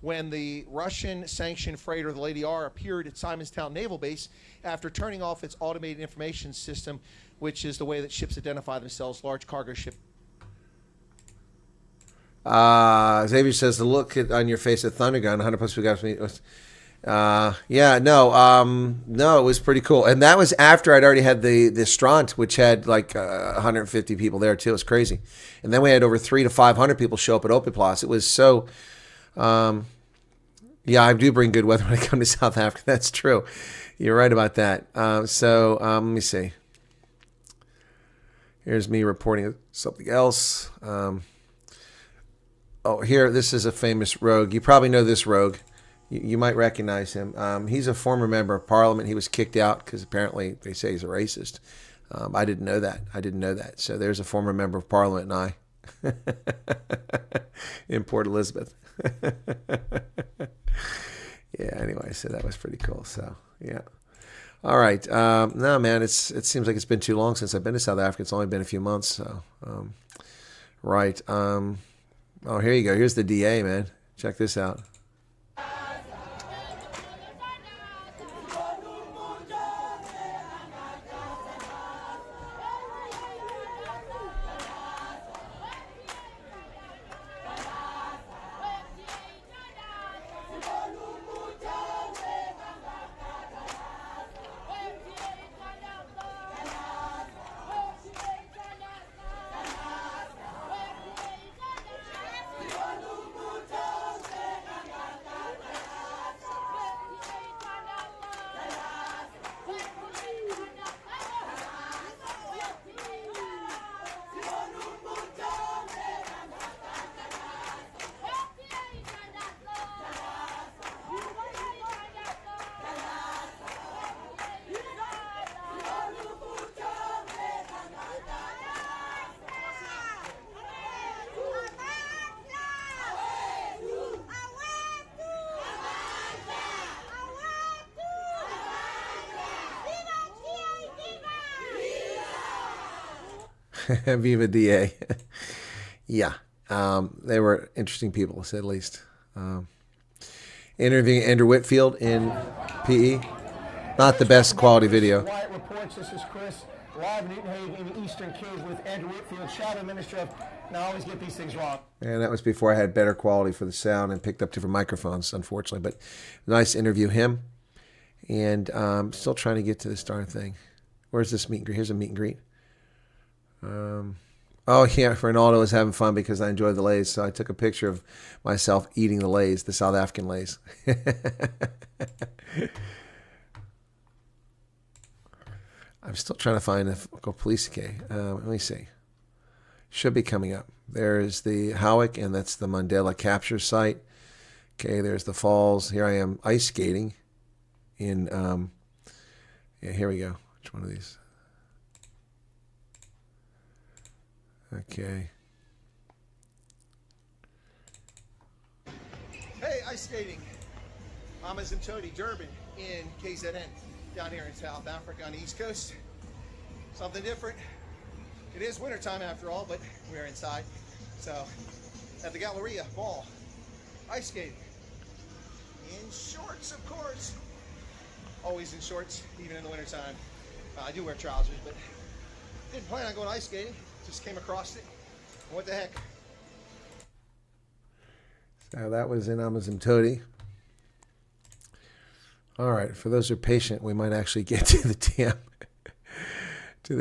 when the Russian-sanctioned freighter, the Lady R, appeared at Simonstown Naval Base after turning off its automated information system, which is the way that ships identify themselves, large cargo ship. Xavier says, the look on your face at Thundergun, 100+ we got me. No, it was pretty cool. And that was after I'd already had the Strant, which had like 150 people there too. It was crazy. And then we had over 300 to 500 people show up at Opiplas. It was so, yeah, I do bring good weather when I come to South Africa. That's true. You're right about that. Let me see. Here's me reporting something else. Here, this is a famous rogue. You probably know this rogue. You might recognize him. He's a former member of Parliament. He was kicked out because apparently they say he's a racist. I didn't know that. So there's a former member of Parliament and I in Port Elizabeth. Yeah, anyway, so that was pretty cool. So, yeah. All right. No, man, it seems like it's been too long since I've been to South Africa. It's only been a few months. So, right. Oh, here you go. Here's the DA, man. Check this out. Viva DA. Yeah. They were interesting people, to say the least. Interviewing Andrew Whitfield in PE. Not the best quality video. Wyatt reports. This is Chris, live in Newton Haven in the Eastern Cape with Andrew Whitfield, Shadow Minister of, and I always get these things wrong. And that was before I had better quality for the sound and picked up different microphones, unfortunately. But nice to interview him. And still trying to get to this darn thing. Where's this meet and greet? Here's a meet and greet. Oh, yeah, Ronaldo was having fun because I enjoyed the Lays, so I took a picture of myself eating the Lays, the South African Lays. I'm still trying to find a police key. Let me see. Should be coming up. There's the Howick, and that's the Mandela capture site. Okay, there's the falls. Here I am ice skating in, yeah, here we go. Which one of these? Okay. Hey, ice skating. I'm Asymptote, Durban in KZN, down here in South Africa on the East Coast. Something different. It is wintertime after all, but we're inside. So, at the Galleria Mall, ice skating. In shorts, of course. Always in shorts, even in the wintertime. I do wear trousers, but didn't plan on going ice skating. Just came across it. What the heck? So that was in Asymptote. All right, for those who are patient, we might actually get to the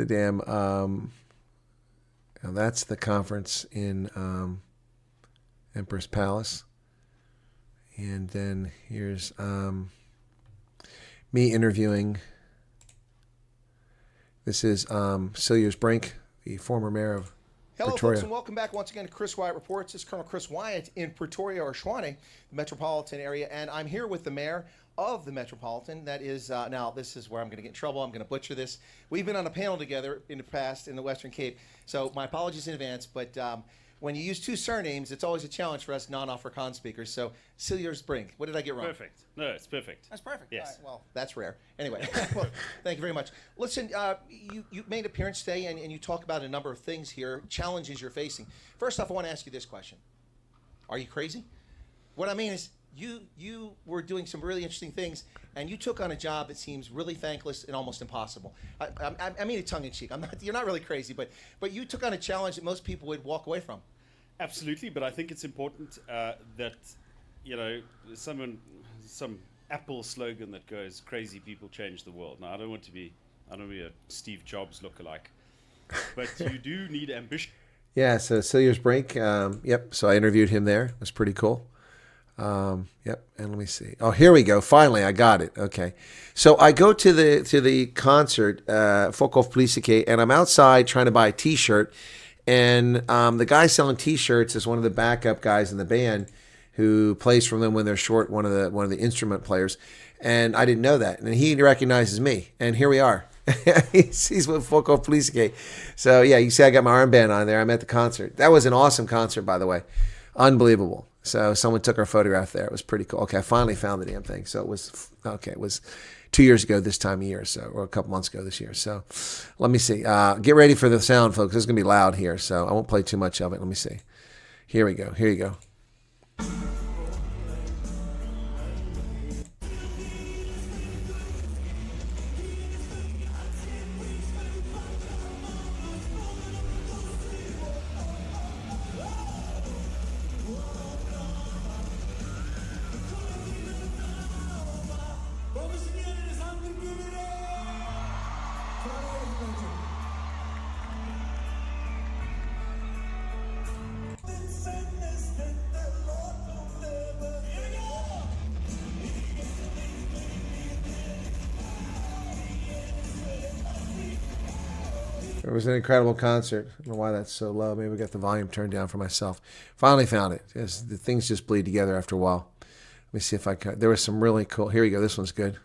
damn, now that's the conference in Empress Palace. And then here's me interviewing. This is Cilliers Brink, the former mayor of Hello, Pretoria. folks, and welcome back once again to Chris Wyatt Reports. This is Colonel Chris Wyatt in Pretoria, or Tshwane, the metropolitan area, and I'm here with the mayor of the metropolitan. That is, now this is where I'm going to get in trouble. I'm going to butcher this. We've been on a panel together in the past in the Western Cape, so my apologies in advance, but when you use two surnames, it's always a challenge for us non-Afrikaans speakers. So, Cilliers Brink. What did I get wrong? Perfect. No, it's perfect. That's perfect. Yes. All right, well, that's rare. Anyway, well, thank you very much. Listen, you made an appearance today, and you talk about a number of things here, challenges you're facing. First off, I want to ask you this question. Are you crazy? What I mean is, you were doing some really interesting things, and you took on a job that seems really thankless and almost impossible. I mean it tongue-in-cheek. You're not really crazy, but you took on a challenge that most people would walk away from. Absolutely, but I think it's important that, you know, some Apple slogan that goes, crazy people change the world. Now, I don't want to be a Steve Jobs lookalike, but you do need ambition. Yeah, so Cilliers Brink, yep, so I interviewed him there. It was pretty cool. Yep, and let me see. Oh, here we go. Finally, I got it. Okay. So I go to the concert, thought-provoking, and I'm outside trying to buy a T-shirt, and the guy selling T-shirts is one of the backup guys in the band who plays for them when they're short, one of the instrument players, and I didn't know that, and he recognizes me, and here we are. he's with thought-provoking. So yeah, you see, I got my armband on there. I'm at the concert. That was an awesome concert, by the way, unbelievable. So someone took our photograph there. It was pretty cool. Okay, I finally found the damn thing. So it was 2 years ago this time of year, so, or a couple months ago this year. So let me see. Get ready for the sound, folks. It's going to be loud here, so I won't play too much of it. Let me see. Here we go. Here you go. It was an incredible concert. I don't know why that's so low. Maybe I got the volume turned down for myself. Finally found it. The things just bleed together after a while. Let me see if I can. There was some really cool. Here we go. This one's good.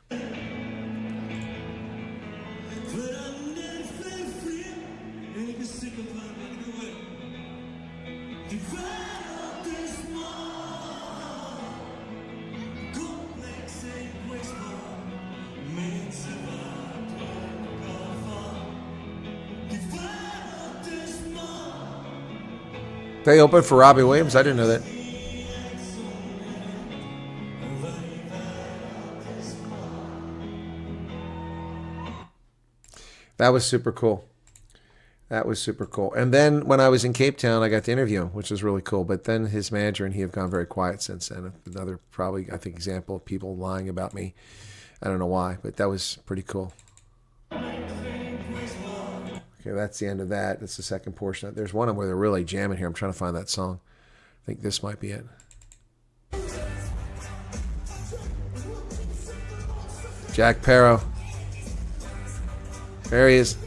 They opened for Robbie Williams. I didn't know that. That was super cool. That was super cool. And then when I was in Cape Town, I got to interview him, which was really cool. But then his manager and he have gone very quiet since then. Another probably, I think, example of people lying about me. I don't know why, but that was pretty cool. Okay, that's the end of that. That's the second portion. There's one where they're really jamming here. I'm trying to find that song. I think this might be it. Jack Parrow. There he is.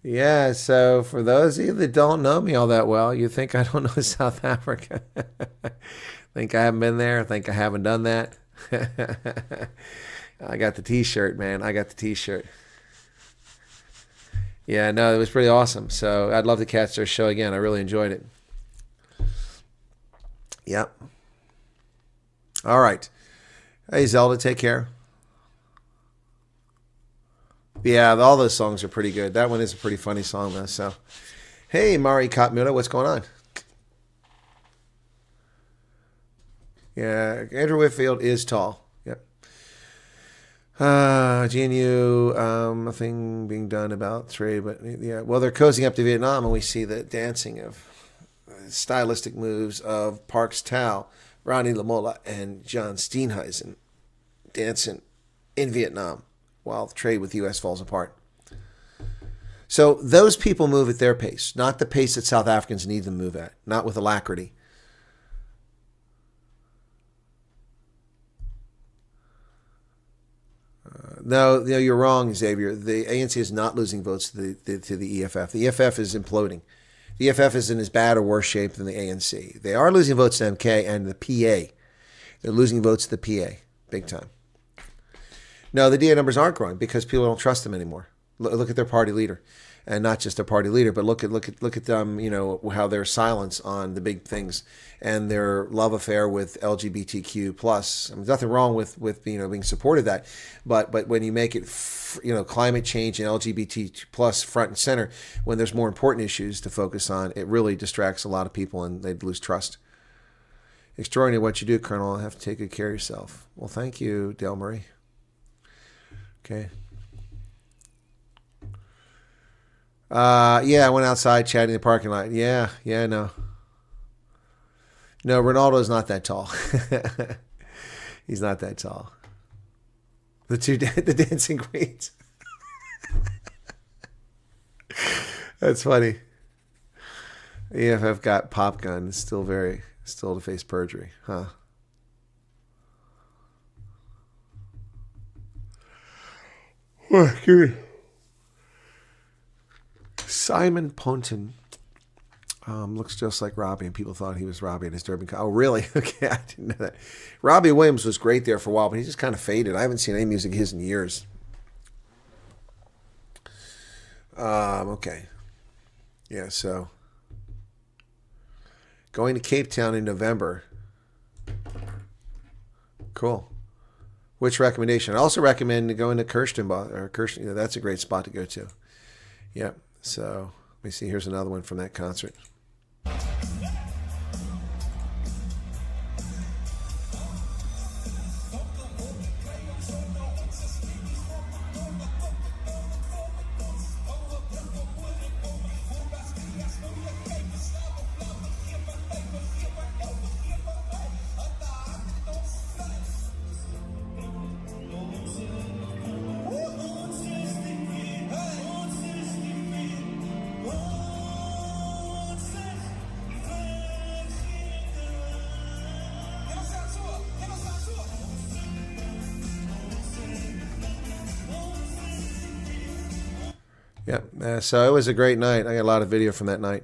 Yeah, so for those of you that don't know me all that well, you think I don't know South Africa. Think I haven't been there, think I haven't done that. I got the T-shirt, man. I got the T-shirt. Yeah, no, it was pretty awesome. So I'd love to catch their show again. I really enjoyed it. Yep. All right. Hey, Zelda, take care. Yeah, all those songs are pretty good. That one is a pretty funny song, though. So, hey, Mari Katmuda, what's going on? Yeah, Andrew Whitfield is tall. Yep. GNU, nothing being done about trade, but yeah. Well, they're cozying up to Vietnam, and we see the dancing of stylistic moves of Parks Tao, Ronnie Lamola, and John Steenhuisen dancing in Vietnam while the trade with the U.S. falls apart. So those people move at their pace, not the pace that South Africans need them to move at, not with alacrity. No, you're wrong, Xavier. The ANC is not losing votes to the EFF. The EFF is imploding. The EFF is in as bad or worse shape than the ANC. They are losing votes to MK and the PA. They're losing votes to the PA, big time. No, the DA numbers aren't growing because people don't trust them anymore. Look at their party leader, and not just their party leader, but look at them. You know how their silence on the big things and their love affair with LGBTQ plus. I mean, there's nothing wrong with being supportive of that, but when you make it climate change and LGBT plus front and center, when there's more important issues to focus on, it really distracts a lot of people and they lose trust. Extraordinary what you do, Colonel. I have to take good care of yourself. Well, thank you, Del Marie. Okay. Yeah, I went outside chatting in the parking lot. Yeah, no. No, Ronaldo's not that tall. He's not that tall. The dancing queens. That's funny. EFF got pop gun. Still to face perjury, huh? Simon Ponton looks just like Robbie, and people thought he was Robbie in his Durban. Oh, really? Okay, I didn't know that. Robbie Williams was great there for a while, but he just kind of faded. I haven't seen any music of his in years. Okay. Yeah, so going to Cape Town in November. Cool. Which recommendation? I also recommend going to Kirsten. That's a great spot to go to. Yep. So let me see. Here's another one from that concert. Yep. So it was a great night. I got a lot of video from that night.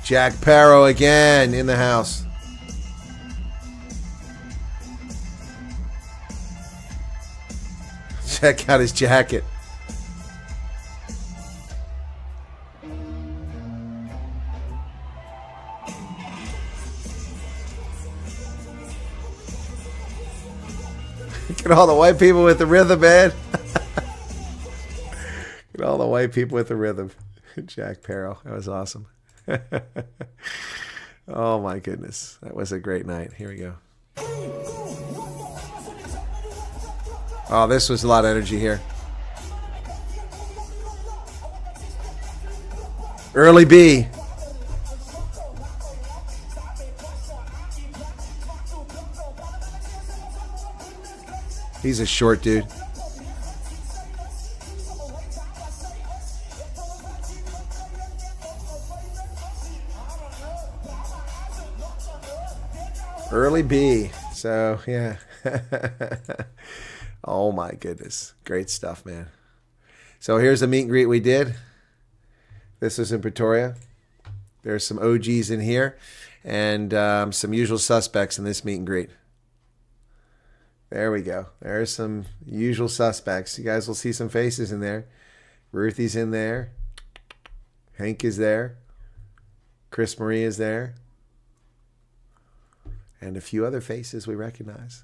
Jack Parrow again in the house. Check out his jacket. Look at all the white people with the rhythm, man. All the white people with the rhythm. Jack Parrow. That was awesome. Oh, my goodness. That was a great night. Here we go. Oh, this was a lot of energy here. Early B. He's a short dude. Early B. So, yeah. Oh, my goodness. Great stuff, man. So, here's the meet and greet we did. This was in Pretoria. There's some OGs in here and some usual suspects in this meet and greet. There we go. There's some usual suspects. You guys will see some faces in there. Ruthie's in there. Hank is there. Chris Marie is there. And a few other faces we recognize.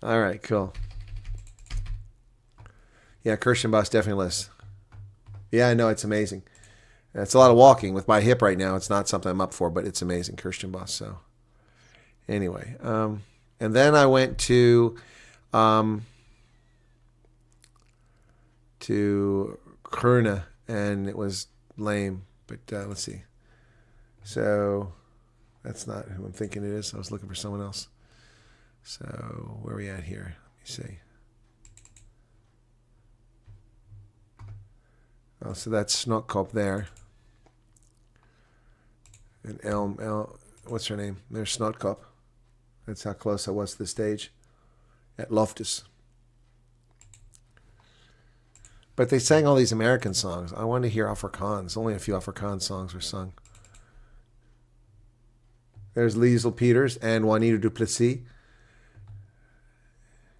All right, cool. Yeah, Kirstenboss definitely lists. Yeah, I know, it's amazing. It's a lot of walking with my hip right now. It's not something I'm up for, but it's amazing, Kirstenboss. So anyway, and then I went to Krona and it was lame. But let's see. So that's not who I'm thinking it is. I was looking for someone else. So where are we at here? Let me see. Oh, so that's Snotkop there. And what's her name? There's Snotkop. That's how close I was to the stage at Loftus. But they sang all these American songs. I wanted to hear Afrikaans. Only a few Afrikaans songs were sung. There's Liesl Peters and Juanita du Plessis.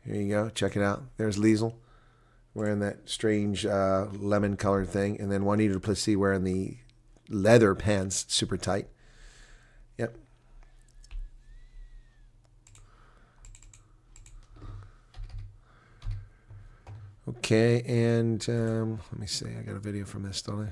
Here you go. Check it out. There's Liesl wearing that strange lemon-colored thing. And then Juanita du Plessis wearing the leather pants, super tight. Yep. Okay, and let me see. I got a video from this, don't I?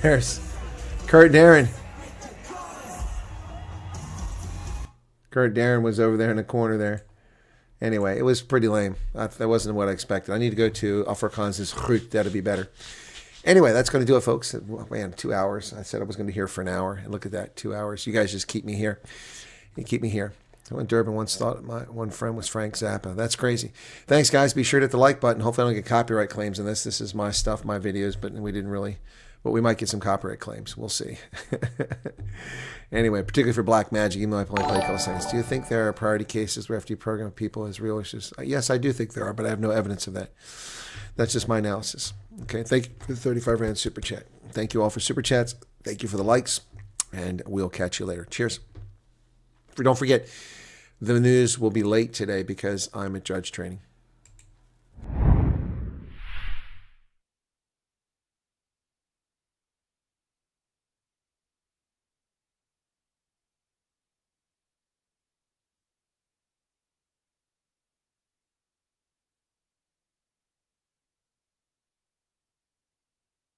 There's Kurt Darren. Kurt Darren was over there in the corner there. Anyway, it was pretty lame. That wasn't what I expected. I need to go to Afrikaans' Groet. That'll be better. Anyway, that's going to do it, folks. Man, 2 hours. I said I was going to be here for an hour. And look at that, 2 hours. You guys just keep me here. You keep me here. I went to Durban once, thought my one friend was Frank Zappa. That's crazy. Thanks, guys. Be sure to hit the like button. Hopefully I don't get copyright claims on this. This is my stuff, my videos, but we didn't really... But we might get some copyright claims. We'll see. Anyway, particularly for Black Magic, even though I only play a couple things. Do you think there are priority cases where after you program people as real issues? Yes, I do think there are, but I have no evidence of that. That's just my analysis. Okay, thank you for the 35 Rand Super Chat. Thank you all for Super Chats. Thank you for the likes. And we'll catch you later. Cheers. Don't forget, the news will be late today because I'm at judge training.